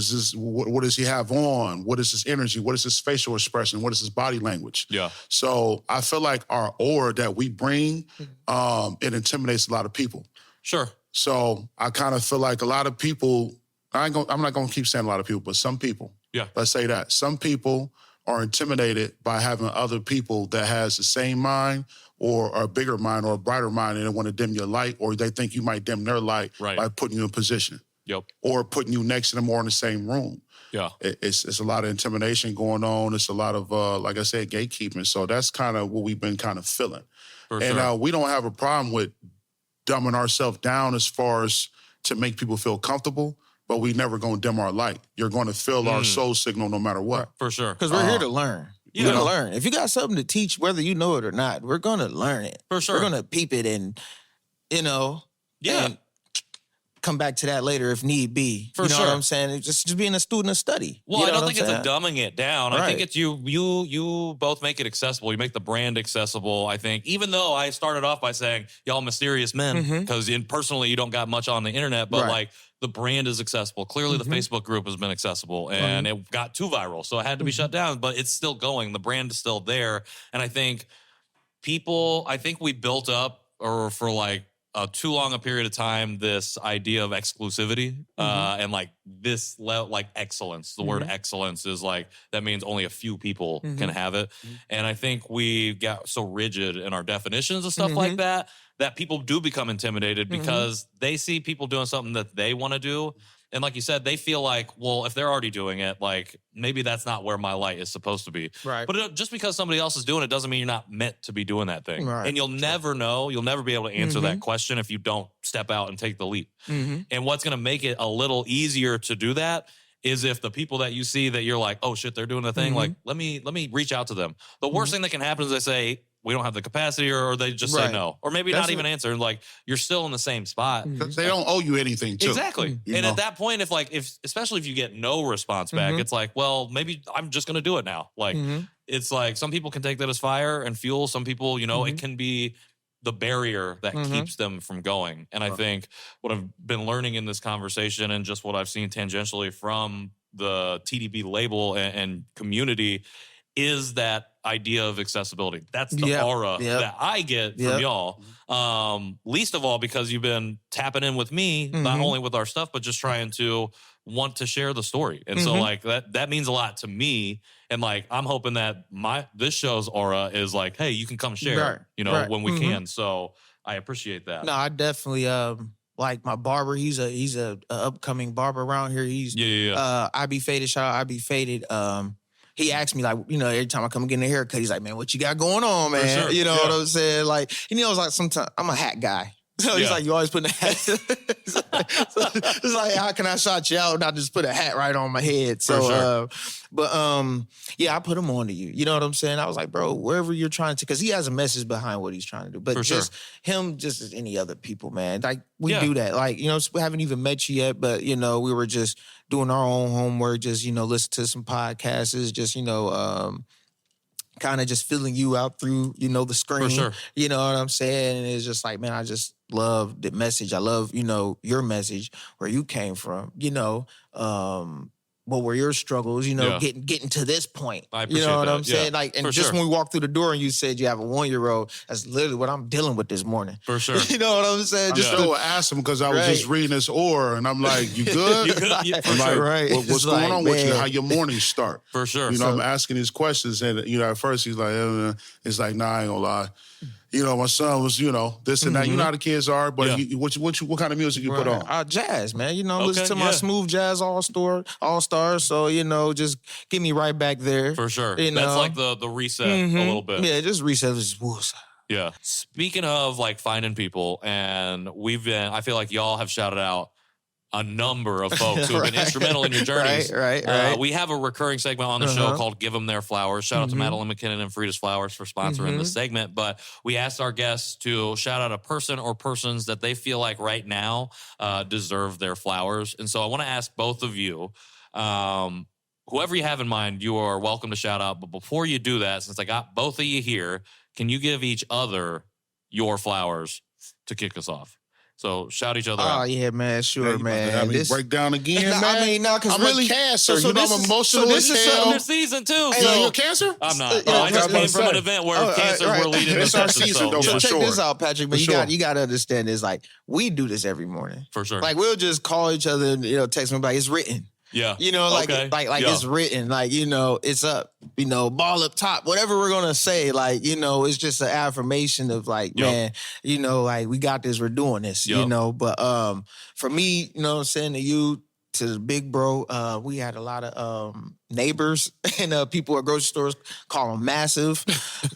does he have on? What is his energy? What is his facial expression? What is his body language? Yeah. So I feel like our aura that we bring, it intimidates a lot of people. Sure. So I kind of feel like a lot of people, I'm not going to keep saying a lot of people, but some people, let's say that. Some people are intimidated by having other people that has the same mind or a bigger mind or a brighter mind, and they want to dim your light, or they think you might dim their light by putting you in position. Yep. Or putting you next to them or in the same room. Yeah. It's a lot of intimidation going on. It's a lot of, like I said, gatekeeping. So that's kind of what we've been kind of feeling. And we don't have a problem with dumbing ourselves down as far as to make people feel comfortable, but we never going to dim our light. You're going to feel our soul signal no matter what. For sure. Because we're here to learn. You're going to learn. If you got something to teach, whether you know it or not, we're going to learn it. For sure. We're going to peep it and, you know, and come back to that later if need be. For you know sure. what I'm saying? It's just being a student of study. Well, you know I don't think it's a dumbing it down. Right. I think it's you both make it accessible. You make the brand accessible, I think. Even though I started off by saying, y'all mysterious men, because personally you don't got much on the internet, but like the brand is accessible. Clearly the Facebook group has been accessible and it got too viral. So it had to be shut down, but it's still going. The brand is still there. And I think we built up for like too long a period of time, this idea of exclusivity and like this like excellence. The word excellence is like, that means only a few people can have it. And I think we got so rigid in our definitions of stuff like that people do become intimidated because they see people doing something that they want to do. And like you said, they feel like, well, if they're already doing it, like maybe that's not where my light is supposed to be. Right. But just because somebody else is doing it doesn't mean you're not meant to be doing that thing. Right. And you'll never know. You'll never be able to answer that question if you don't step out and take the leap. And what's going to make it a little easier to do that is if the people that you see that you're like, oh shit, they're doing the thing. Like, let me reach out to them. The worst thing that can happen is they say, we don't have the capacity, or they just say no. Or maybe not even answer. Like, you're still in the same spot. They don't owe you anything, too. Exactly. And at that point, especially if you get no response back, it's like, well, maybe I'm just going to do it now. Like, it's like some people can take that as fire and fuel. Some people, it can be the barrier that keeps them from going. And I think what I've been learning in this conversation, and just what I've seen tangentially from the TDB label and community, is that idea of accessibility. That's the aura that I get from y'all. Least of all because you've been tapping in with me, not only with our stuff, but just trying to want to share the story. And so like that means a lot to me. And like, I'm hoping that this show's aura is like, hey, you can come share, when we can. So I appreciate that. No, I definitely, like my barber, he's a upcoming barber around here. He's I Be Faded, shout out I Be Faded. He asked me, like, every time I come get a haircut, he's like, man, what you got going on, man? Sure. You know what I'm saying? Like, like sometimes I'm a hat guy. So he's like, you always put a hat. It's like, how can I shout you out and not just put a hat right on my head? So, I put him on to you. You know what I'm saying? I was like, bro, wherever you're trying to, because he has a message behind what he's trying to do. But him, just as any other people, man. Like, we do that. Like, we haven't even met you yet, but, we were just doing our own homework, just, listen to some podcasts, just, kind of just filling you out through, the screen. For sure. You know what I'm saying? And it's just like, man, I just love the message. I love, your message, where you came from, what were your struggles, getting to this point. I appreciate you know what that. I'm saying? Like, and just when we walked through the door and you said you have a 1-year-old, that's literally what I'm dealing with this morning. For sure. You know what I'm saying? I still asked him because I was just reading this aura, and I'm like, you good? You good? Yeah, for like, sure. Right. What's going on with you? How your mornings start? For sure. I'm asking these questions, and, at first he's like, it's like, nah, I ain't gonna lie. My son was, this and that. You know how the kids are, but what kind of music you put on? Jazz, man. Listen to my smooth jazz all-stars. So, just get me right back there. For sure. That's like the reset a little bit. Yeah, just reset. Just yeah. Speaking of like finding people, and I feel like y'all have shouted out a number of folks who have been instrumental in your journeys. Right. We have a recurring segment on the show called Give Them Their Flowers. Shout out to Madeline McKinnon and Frida's Flowers for sponsoring the segment. But we asked our guests to shout out a person or persons that they feel like right now deserve their flowers. And so I want to ask both of you, whoever you have in mind, you are welcome to shout out. But before you do that, since I got both of you here, can you give each other your flowers to kick us off? So shout each other out. Oh, yeah, man. Sure, man. This break down again, man. Because I'm really, a Cancer. I'm emotional as hell. Your season, too. Hey, you're a Cancer? I'm not. I just came from an event where Cancers were leading it's the our session. season, though, So for check sure. this out, Patrick. But you got to understand this. Like, we do this every morning. For sure. Like, we'll just call each other and, text me like, it's written. Yeah. It's written, like, it's up, ball up top, whatever we're going to say, like, it's just an affirmation of like, man, like we got this, we're doing this, but for me, I'm saying to you, to the big bro, we had a lot of neighbors and people at grocery stores call them massive,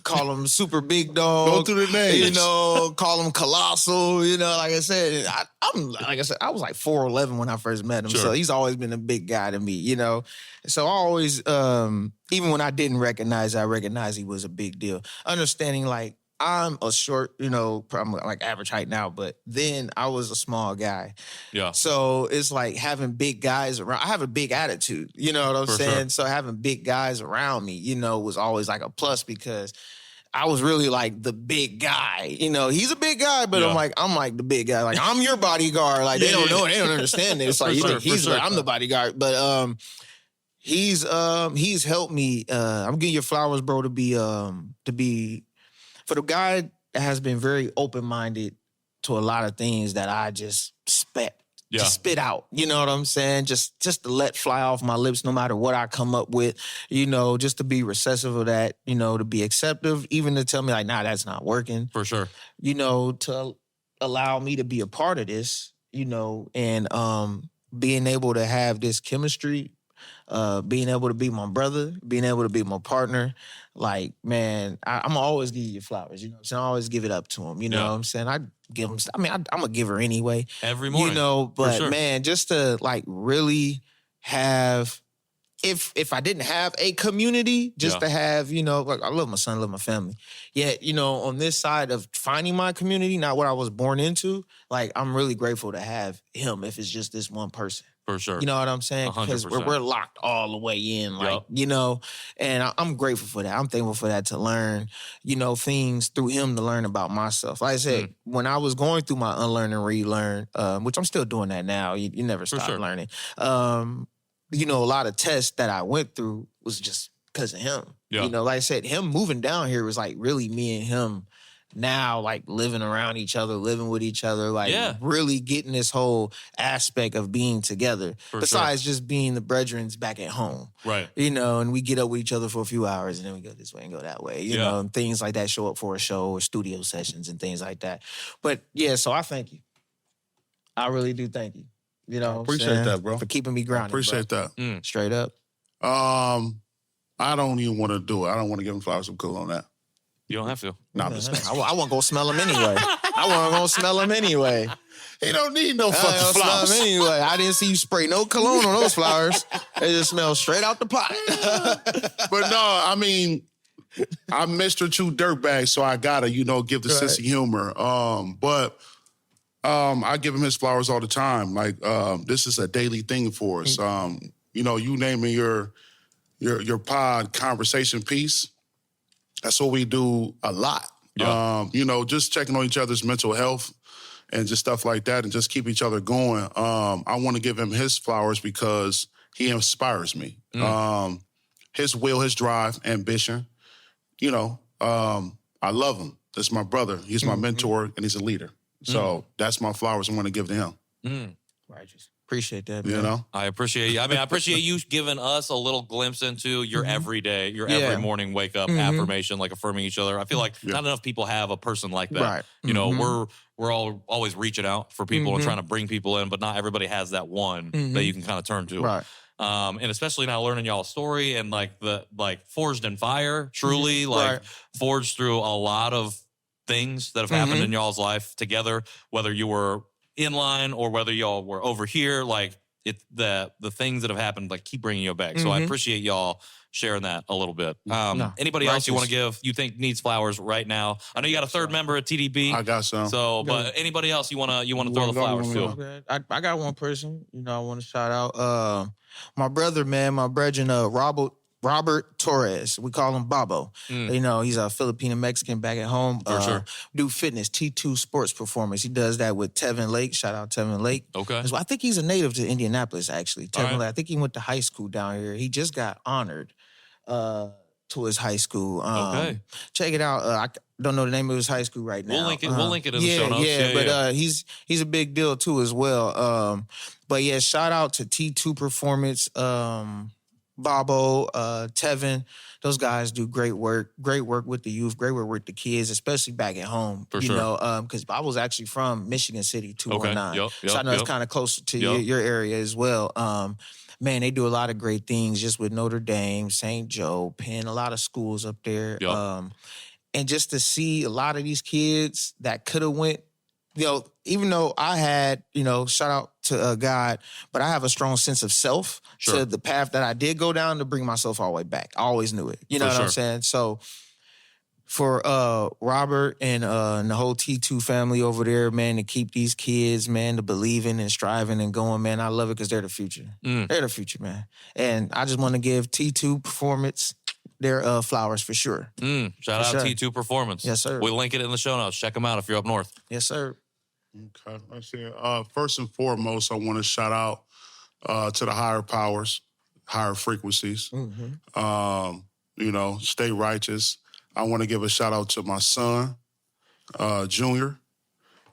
call them super big dog. Go through the names. Call them colossal. Like I said, I was like 4'11" when I first met him. Sure. So he's always been a big guy to me, So I always, even when I didn't recognize it, I recognized he was a big deal. Understanding like, I'm a short, I'm like average height now, but then I was a small guy. Yeah. So it's like having big guys around. I have a big attitude, you know what I'm saying? Sure. So having big guys around me, was always like a plus because I was really like the big guy. He's a big guy, but I'm like the big guy. Like, I'm your bodyguard. Like, they don't know, they don't understand this. Like, I'm the bodyguard. But he's helped me. I'm giving you flowers, bro, to be for the guy that has been very open-minded to a lot of things that I just spit out. You know what I'm saying? Just to let fly off my lips no matter what I come up with, just to be receptive of that, to be acceptive, even to tell me like, nah, that's not working. For sure. To allow me to be a part of this, and being able to have this chemistry, being able to be my brother, being able to be my partner. Like, man, I'm gonna always give you flowers, So I always give it up to him, know what I'm saying? I give him, I'm a giver anyway. Every morning. But man, just to like really have if I didn't have a community, just to have, like I love my son, love my family. Yet, on this side of finding my community, not what I was born into, like I'm really grateful to have him if it's just this one person. For sure. You know what I'm saying? Because we're locked all the way in, like, and I'm grateful for that. I'm thankful for that to learn, things through him to learn about myself. Like I said, when I was going through my unlearn and relearn, which I'm still doing that now, you never stop learning. A lot of tests that I went through was just because of him. Yeah. Like I said, him moving down here was like really me and him now, like living around each other, living with each other, like really getting this whole aspect of being together. Besides just being the brethrens back at home. Right. And we get up with each other for a few hours and then we go this way and go that way. You know, and things like that show up for a show or studio sessions and things like that. But so I thank you. I really do thank you. I appreciate that, bro. For keeping me grounded. Appreciate that. Straight up. I don't even want to do it. I don't want to give him flowers. I'm cool on that. You don't have to. No, I'm just I want to go smell them anyway. I want to go smell them anyway. He don't need no fucking flowers. Smell them anyway. I didn't see you spray no cologne on those flowers. They just smell straight out the pot. But no, I mean, I'm Mr. True Dirtbag, so I gotta, give the sense of humor. But I give him his flowers all the time. Like, this is a daily thing for us. You naming your pod conversation piece. That's what we do a lot. Yeah. Just checking on each other's mental health and just stuff like that and just keep each other going. I want to give him his flowers because he inspires me. His will, his drive, ambition. I love him. That's my brother. He's my mentor and he's a leader. So that's my flowers I want to give to him. Righteous. Appreciate that, man. I appreciate you. I mean, I appreciate you giving us a little glimpse into your everyday, your every morning wake up affirmation, like affirming each other. I feel like not enough people have a person like that. Right. We're all always reaching out for people and trying to bring people in, but not everybody has that one that you can kind of turn to. Right. And especially now learning y'all's story and like forged in fire, truly forged through a lot of things that have happened in y'all's life together, whether you were in line or whether y'all were over here, like the things that have happened, like keep bringing you back. So I appreciate y'all sharing that a little bit. Anybody else you want to give, you think needs flowers right now? I know you got a third member at TDB. I got some. So, but anybody else you want to throw the flowers to? I got one person, I want to shout out. My brother, man, my brethren, Robert Torres. We call him Babo. He's a Filipino-Mexican back at home. For sure. Do fitness, T2 Sports Performance. He does that with Tevin Lake. Shout out Tevin Lake. Okay. I think he's a native to Indianapolis, actually. Tevin Lake. I think he went to high school down here. He just got honored to his high school. Okay. Check it out. I don't know the name of his high school right now. We'll link it in the show notes. But he's a big deal too as well. But yeah, shout out to T2 Performance. Babo, Tevin, those guys do great work with the youth, great work with the kids, especially back at home. For sure. Because Babo's actually from Michigan City, 219. Okay. So I know it's kind of closer to your area as well. Man, they do a lot of great things just with Notre Dame, St. Joe, Penn, a lot of schools up there. And just to see a lot of these kids that could have went, even though I had, shout out to God, but I have a strong sense of self to the path that I did go down to bring myself all the way back. I always knew it. You know what I'm saying? So for Robert and the whole T2 family over there, man, to keep these kids, man, to believing and striving and going, man, I love it because they're the future. They're the future, man. And I just want to give T2 Performance their flowers for sure. Shout out T2 Performance. Yes, sir. We'll link it in the show notes. Check them out if you're up north. Yes, sir. Okay, let's see. First and foremost, I want to shout out to the higher powers, higher frequencies. Stay righteous. I want to give a shout out to my son, Junior.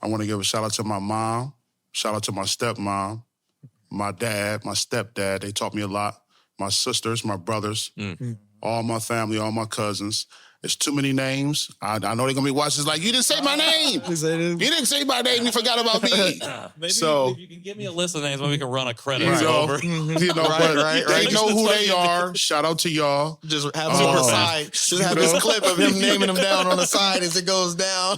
I want to give a shout out to my mom. Shout out to my stepmom, my dad, my stepdad. They taught me a lot. My sisters, my brothers, all my family, all my cousins. It's too many names. I know they're going to be watching this like, you didn't say my name. You didn't say my name. You forgot about me. Maybe if you can give me a list of names, maybe we can run a credit over. They know who they are. Shout out to y'all. Just have them on the side. Just have this clip of him naming them down on the side as it goes down.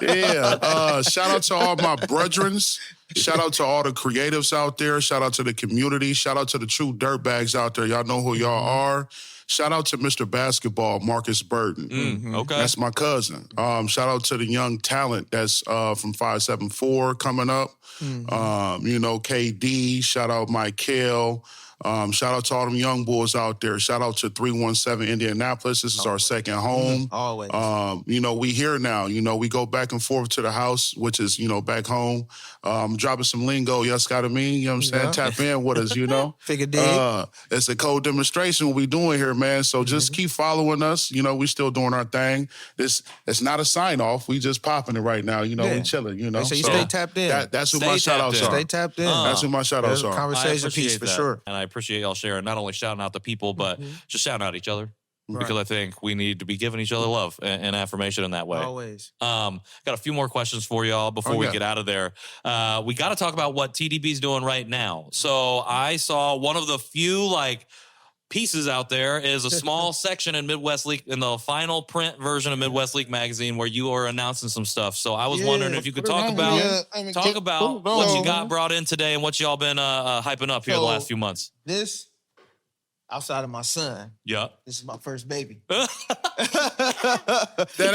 Shout out to all my brethrens. Shout out to all the creatives out there. Shout out to the community. Shout out to the true dirtbags out there. Y'all know who y'all are. Shout out to Mr. Basketball, Marcus Burton. Okay. That's my cousin. Shout out to the young talent that's from 574 coming up. KD. Shout out Michael. Shout out to all them young boys out there. Shout out to 317 Indianapolis. This is our second home. Always. We here now. We go back and forth to the house, which is, back home. Dropping some lingo, yes, gotta mean, you know what I'm saying? Tap in with us, Figure dig. It's a cold demonstration what we doing here, man. So just keep following us. We still doing our thing. It's not a sign off. We just popping it right now. We chilling, So you stay tapped in. That's who my shout outs are. Stay tapped in. That's who my shout outs are. Conversation piece for sure. And I appreciate y'all sharing, not only shouting out the people, but just shouting out each other. Right. Because I think we need to be giving each other love and affirmation in that way. Always. Got a few more questions for y'all before we get out of there. We got to talk about what TDB's doing right now. So I saw one of the few pieces out there is a small section in Midwest League, in the final print version of Midwest League magazine, where you are announcing some stuff. So I was wondering if you could talk about what you got brought in today and what y'all been hyping up here the last few months. This, outside of my son, yeah, this is my first baby. That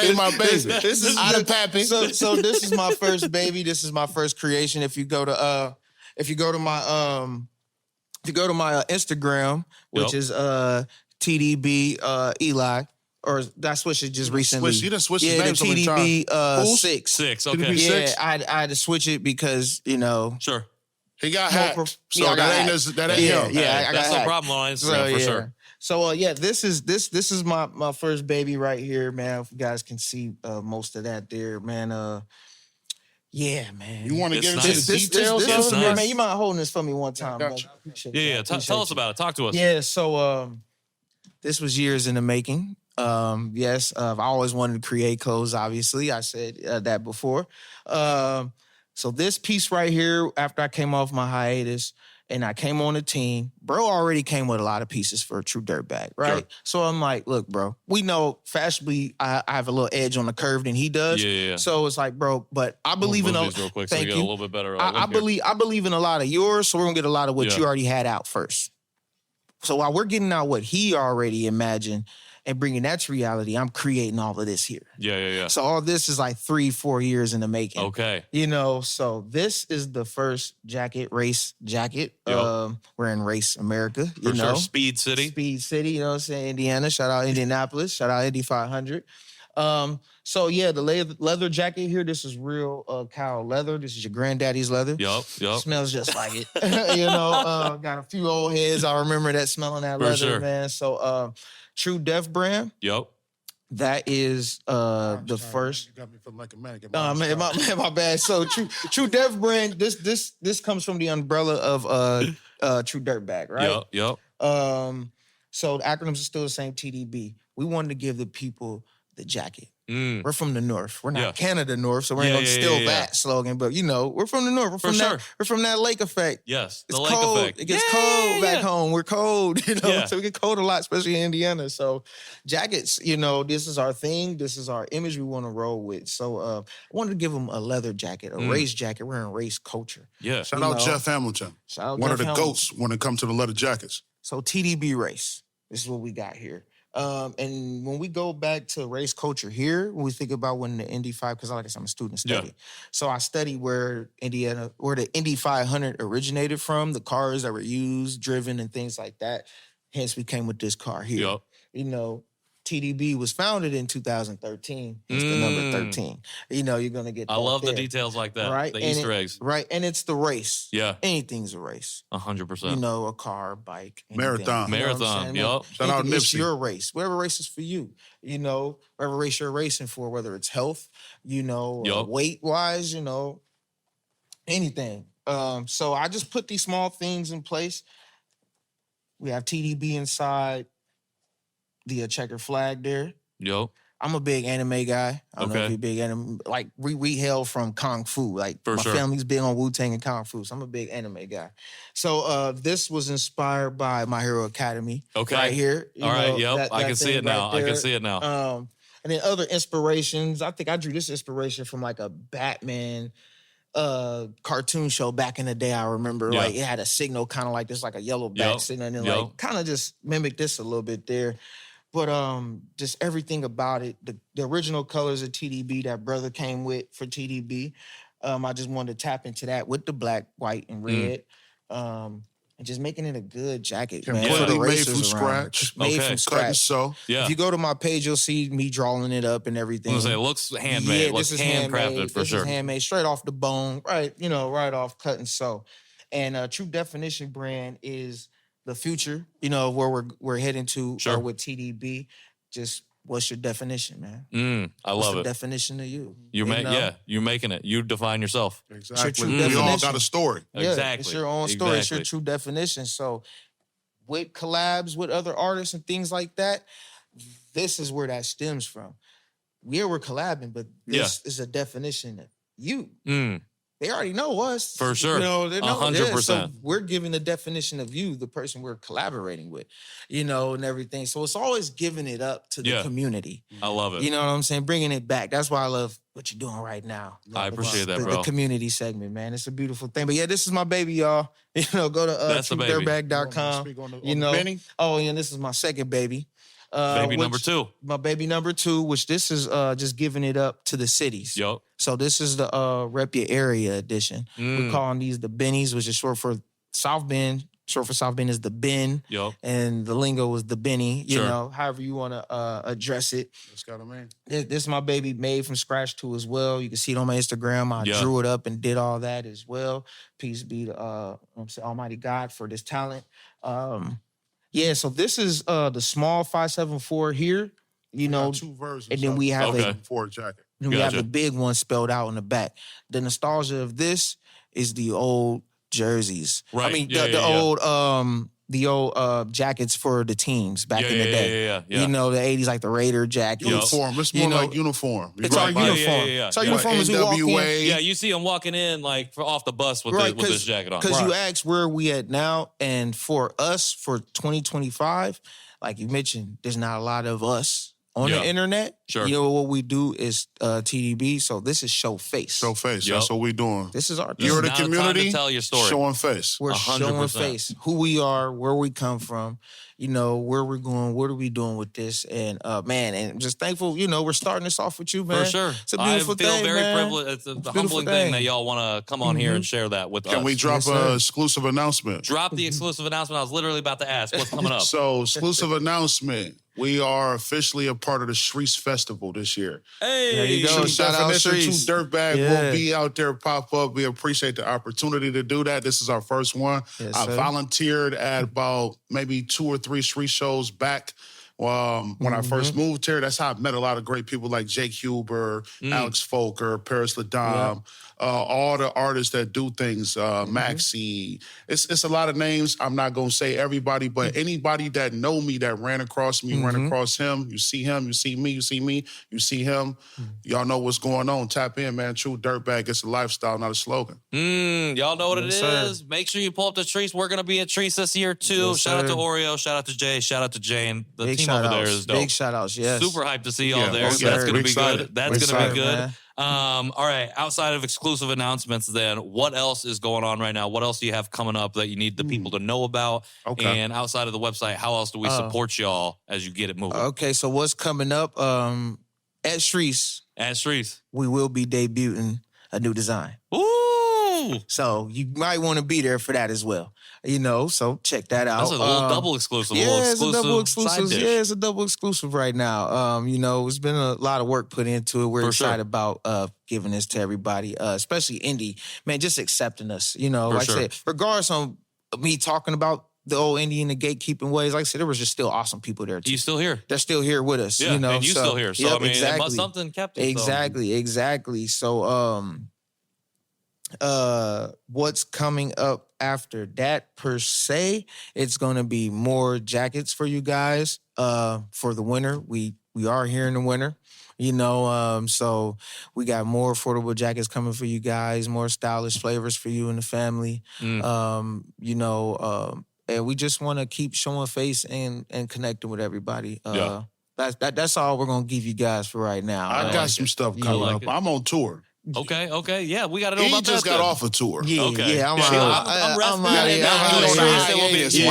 ain't my baby. This is out of pappy. So this is my first baby. This is my first creation. If you go to my Instagram, which is TDB Eli, or I switched it just recently. You done switched his name so many times. TDB 6. 6, okay. TDB Yeah, 6? I had to switch it because, Sure. He got hacked. So I got that ain't him. Yeah, I got that's no hacked. problem on Instagram for sure. So this is my first baby right here, man. If you guys can see most of that there, man. Yeah, man. You want to get into nice. the details? It's of it? nice. Man, you mind holding this for me one time? Gotcha. Yeah. Tell us about it. Talk to us. Yeah, so this was years in the making. I've always wanted to create clothes, obviously. I said that before. So this piece right here, after I came off my hiatus and I came on the team, bro already came with a lot of pieces for a true dirtbag, right? Sure. So I'm like, look, bro, we know fashionably I have a little edge on the curve than he does. Yeah. So it's like, bro, but I believe in real quick so thank you you. get a little bit better. I believe in a lot of yours, so we're gonna get a lot of what you already had out first. So while we're getting out what he already imagined and bringing that to reality, I'm creating all of this here. Yeah. So all this is like 3-4 years in the making. Okay. So this is the first race jacket. Yep. We're in Race America, For sure. Speed City. Speed City, you know what I'm saying? Indiana. Shout out Indianapolis. Shout out Indy 500. The leather jacket here, this is real cow leather. This is your granddaddy's leather. Yep. Smells just like it. Got a few old heads. I remember that smelling that leather, sure. man. So True Def brand. Yep. That is the first. You got me feeling like a man. My bad. So True Def brand. This comes from the umbrella of True Dirtbag, right? Yep. So the acronyms are still the same. TDB. We wanted to give the people the jacket. We're from the North. We're not Canada North, so we ain't gonna steal that slogan. But we're from the North. We're from that lake effect. Yes, it's the lake cold. effect. It gets cold back home. We're cold, so we get cold a lot, especially in Indiana. So jackets, this is our thing. This is our image we want to roll with. So I wanted to give them a leather jacket, a race jacket. We're in race culture. Yeah. Shout out Jeff Hamilton. One of the goats when it comes to the leather jackets. So TDB race. This is what we got here. And when we go back to race culture here, when we think about when the Indy 5, because like I said, I'm a student study. Yeah. So I study where the Indy 500 originated from, the cars that were used, driven, and things like that. Hence, we came with this car here. Yep. TDB was founded in 2013. It's the number 13. You're going to get that. I love there. the details like that. Right? The Easter eggs. Right. And it's the race. Yeah. Anything's a race. 100%. A car, bike. Marathon. Marathon. Yep. Shout out Nipsey. It's your race. Whatever race is for you. Whatever race you're racing for, whether it's health, weight-wise, anything. So I just put these small things in place. We have TDB inside the checker flag there. Yep. I'm a big anime guy. I don't know if you're big anime. Like, we hail from Kung Fu. Like, my family's big on Wu-Tang and Kung Fu, so I'm a big anime guy. So this was inspired by My Hero Academy. Okay. Right here. All right, yep. I can see it now. I can see it now. And then other inspirations. I think I drew this inspiration from like a Batman cartoon show back in the day. I remember like it had a signal kind of like this, like a yellow back signal, and then like kind of just mimic this a little bit there. But just everything about it, the original colors of TDB that brother came with for TDB. I just wanted to tap into that with the black, white, and red. And just making it a good jacket, man. Completely for the made from around. scratch. Made from scratch. So if you go to my page, you'll see me drawing it up and everything. It looks handmade. Yeah, it looks handcrafted for sure. This is handmade, straight off the bone, right? You know, right off cut and sew. And True Definition brand is the future. You know, where we're heading to with TDB. Just what's your definition, man? I love it. Definition of you. You're making it. You define yourself. Exactly. We all got a story. Yeah, exactly. It's your own story. It's your true definition. So with collabs with other artists and things like that, this is where that stems from. Yeah, we're collabing, but this is a definition of you. They already know us. For sure. You know, they know 100%. So we're giving the definition of you, the person we're collaborating with, you know, and everything. So it's always giving it up to the community. I love it. You know what I'm saying? Bringing it back. That's why I love what you're doing right now. I appreciate that, bro. The community segment, man. It's a beautiful thing. But yeah, this is my baby, y'all. You know, go to TrueDirtBag.com. You know. Oh, yeah, this is my second baby. Baby number 2. My baby number 2, which this is just giving it up to the cities. Yep. So this is the Rep Your Area edition. We're calling these the Bennies, which is short for South Bend. Short for South Bend is the Ben. Yep. And the lingo was the Benny. You know, however you want to address it. That's got a man. This is my baby made from scratch too as well. You can see it on my Instagram. I drew it up and did all that as well. Peace be to Almighty God for this talent. Yeah, so this is the small 574 here, you know, 2 versions, and then we have a jacket. Then we have the big one spelled out in the back. The nostalgia of this is the old jerseys. Right. I mean, the old jackets for the teams back in the day. Yeah. You know, the 80s, like the Raider jackets. Uniform. It's more like uniform. It's our uniform. It's our uniform as we walk in. Yeah, you see them walking in like off the bus with this jacket on. Because you asked where are we at now, and for us, for 2025, like you mentioned, there's not a lot of us on the internet. Sure. You know what we do is TDB. So this is show face. Show face. That's what we doing. This is our. You're the community. To tell your story. Showing face. We're 100%. showing face. Who we are, where we come from. You know, where we're going, what are we doing with this? And man, and just thankful, you know, we're starting this off with you, man. For sure. It's a beautiful thing, I feel very man. privileged. It's a humbling thing that y'all want to come on here and share that with us. Can we drop an exclusive announcement? Drop the exclusive announcement. I was literally about to ask what's coming up. So, exclusive announcement. We are officially a part of the Shreese Festival this year. Hey, there you go. Shout out Shreese. True Dirtbag will be out there, pop up. We appreciate the opportunity to do that. This is our first one. Yes, I volunteered at about maybe 2 or 3 Shreese shows back. When I first moved here, that's how I met a lot of great people like Jake Huber, Alex Folker, Paris Ladam, all the artists that do things, Maxie. It's a lot of names. I'm not going to say everybody, but anybody that know me, that ran across me, ran across him, you see him, you see me, you see me, you see him. Y'all know what's going on. Tap in, man. True Dirtbag. It's a lifestyle, not a slogan. Y'all know what it is. Make sure you pull up to Treese. We're going to be at Treese this year, too. Yes, shout out to Oreo. Shout out to Jay. Shout out to Jane. The Big team over there is dope. Big shout outs, yes. Super hyped to see y'all there. Yes, That's going to be excited. good. That's going to be good. Man. All right. Outside of exclusive announcements, then, what else is going on right now? What else do you have coming up that you need the people to know about? Okay. And outside of the website, how else do we support y'all as you get it moving? Okay, so what's coming up? At Shreese, we will be debuting a new design. Ooh! So you might want to be there for that as well. You know, so check that out. That's a little double exclusive. Yeah, it's a double side exclusive. dish. Yeah, it's a double exclusive right now. You know, it's been a lot of work put into it. We're excited about giving this to everybody, especially Indy. Man, just accepting us. You know, I said, regardless on me talking about the old Indy and the gatekeeping ways, like I said, there was just still awesome people there too. You still here? They're still here with us. Yeah, you know, and you still here. So I mean, exactly. something kept it. Exactly. So what's coming up after that per se, it's gonna be more jackets for you guys for the winter. We are here in the winter, you know, so we got more affordable jackets coming for you guys, more stylish flavors for you and the family. You know, and we just want to keep showing face and connecting with everybody. That's all we're gonna give you guys for right now. I got some stuff coming up. I'm on tour. Okay. Yeah, we got to know about that. He just got off a tour. Yeah, Okay. yeah, I'm resting. When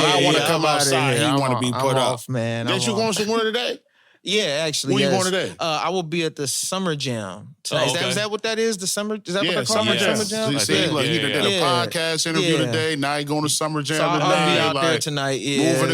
I want to come outside, he want to be put up. Off, man. Guess you going somewhere today? Yeah, actually. Where you going today? I will be at the Summer Jam. Is that what that is? The Summer? Is that what they call Summer it? Jam. Summer Jam? So you see, look, he did a podcast interview today. Now he going to Summer Jam so today. I'll be out there tonight. Yeah, Moving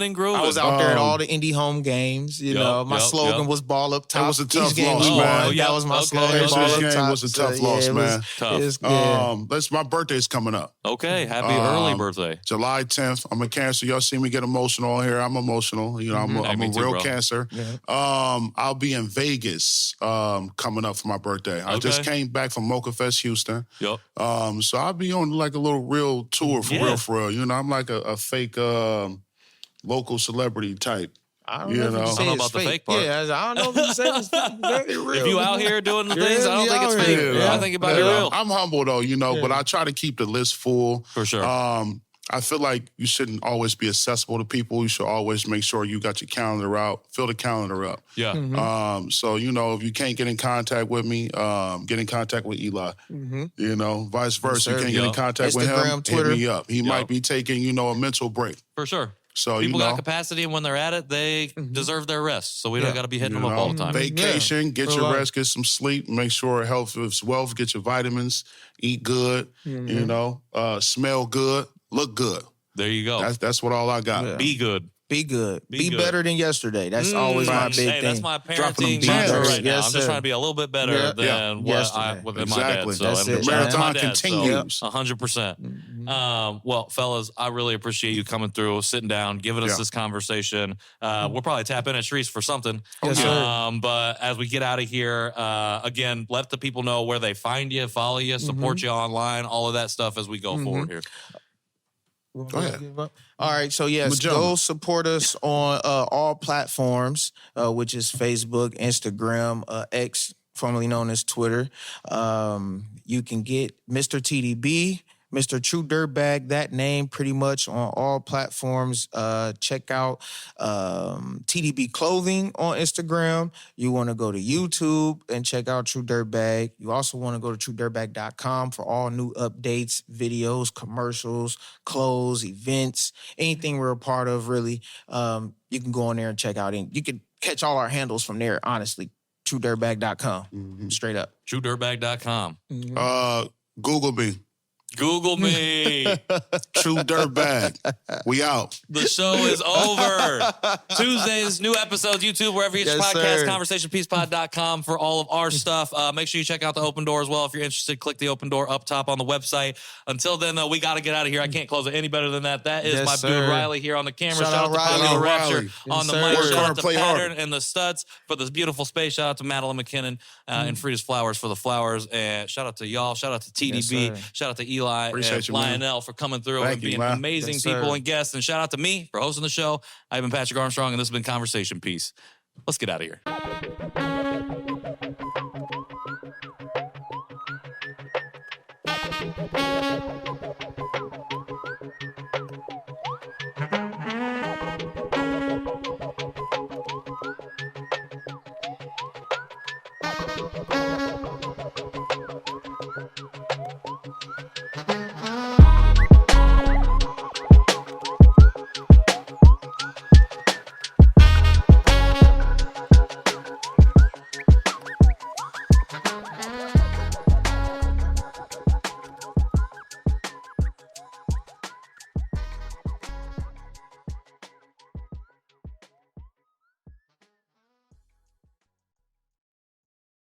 and grooving. I was out there at all the Indy home games. You know, my slogan was "Ball up top." It was a tough game loss, man. That was my slogan. Ball up top. It was a tough loss, man. Tough. My birthday's coming up. Okay, happy early birthday. July 10th. I'm a Cancer. Y'all see me get emotional here. I'm emotional. You know, I'm a real Cancer. I'll be in Vegas coming up for my birthday. I just came back from Mocha Fest, Houston. Yep. So I'll be on like a little real tour for real. You know, I'm like a fake local celebrity type. I don't know about the fake part. Yeah, I don't know if you say it's very real. If you out here doing the things, I don't think it's fake. I think about it real. I'm humble though, you know, but I try to keep the list full. For sure. I feel like you shouldn't always be accessible to people. You should always make sure you got your calendar out, fill the calendar up. Yeah. So, you know, if you can't get in contact with me, get in contact with Eli. You know, vice versa. You can't get in contact with him, Twitter. Hit me up. He might be taking, you know, a mental break. For sure. So people got capacity, and when they're at it, they deserve their rest. So we don't got to be hitting them up all the time. Vacation, get your rest, get some sleep, make sure health is wealth, get your vitamins, eat good, you know, smell good, look good. There you go. That's what all I got. Yeah. Be good. Be good. Be better than yesterday. That's always my big thing. That's my parenting mantra right now. I'm just trying to be a little bit better than what I with my dad. So that's it. Marathon continues. 100%. Well, fellas, I really appreciate you coming through, sitting down, giving us this conversation. We'll probably tap in at Shreese for something. Yes, sir. But as we get out of here, again, let the people know where they find you, follow you, support you online, all of that stuff as we go forward here. Go ahead. All right, so yes, go support us on all platforms, which is Facebook, Instagram, X, formerly known as Twitter. You can get Mr. TDB, Mr. True Dirtbag, that name pretty much on all platforms. Check out TDB Clothing on Instagram. You want to go to YouTube and check out True Dirtbag. You also want to go to TrueDirtbag.com for all new updates, videos, commercials, clothes, events, anything we're a part of, really. You can go on there and check out. And you can catch all our handles from there, honestly. TrueDirtbag.com. Straight up. TrueDirtbag.com. Google me. Google me. True Dirtbag. We out. The show is over. Tuesdays, new episodes, YouTube, wherever you get your podcast, conversationpiecePod.com for all of our stuff. Make sure you check out the Open Door as well. If you're interested, click the Open Door up top on the website. Until then, though, we got to get out of here. I can't close it any better than that. That is my dude Riley here on the camera. Shout out to Riley Rapture on the mic. Shout out to Pattern and the Studs for this beautiful space. Shout out to Madeline McKinnon and Frida's Flowers for the flowers. And shout out to y'all. Shout out to TDB. Shout out to Eli and Lionel for coming through and being amazing people and guests. And shout out to me for hosting the show. I've been Patrick Armstrong, and this has been Conversation Piece. Let's get out of here.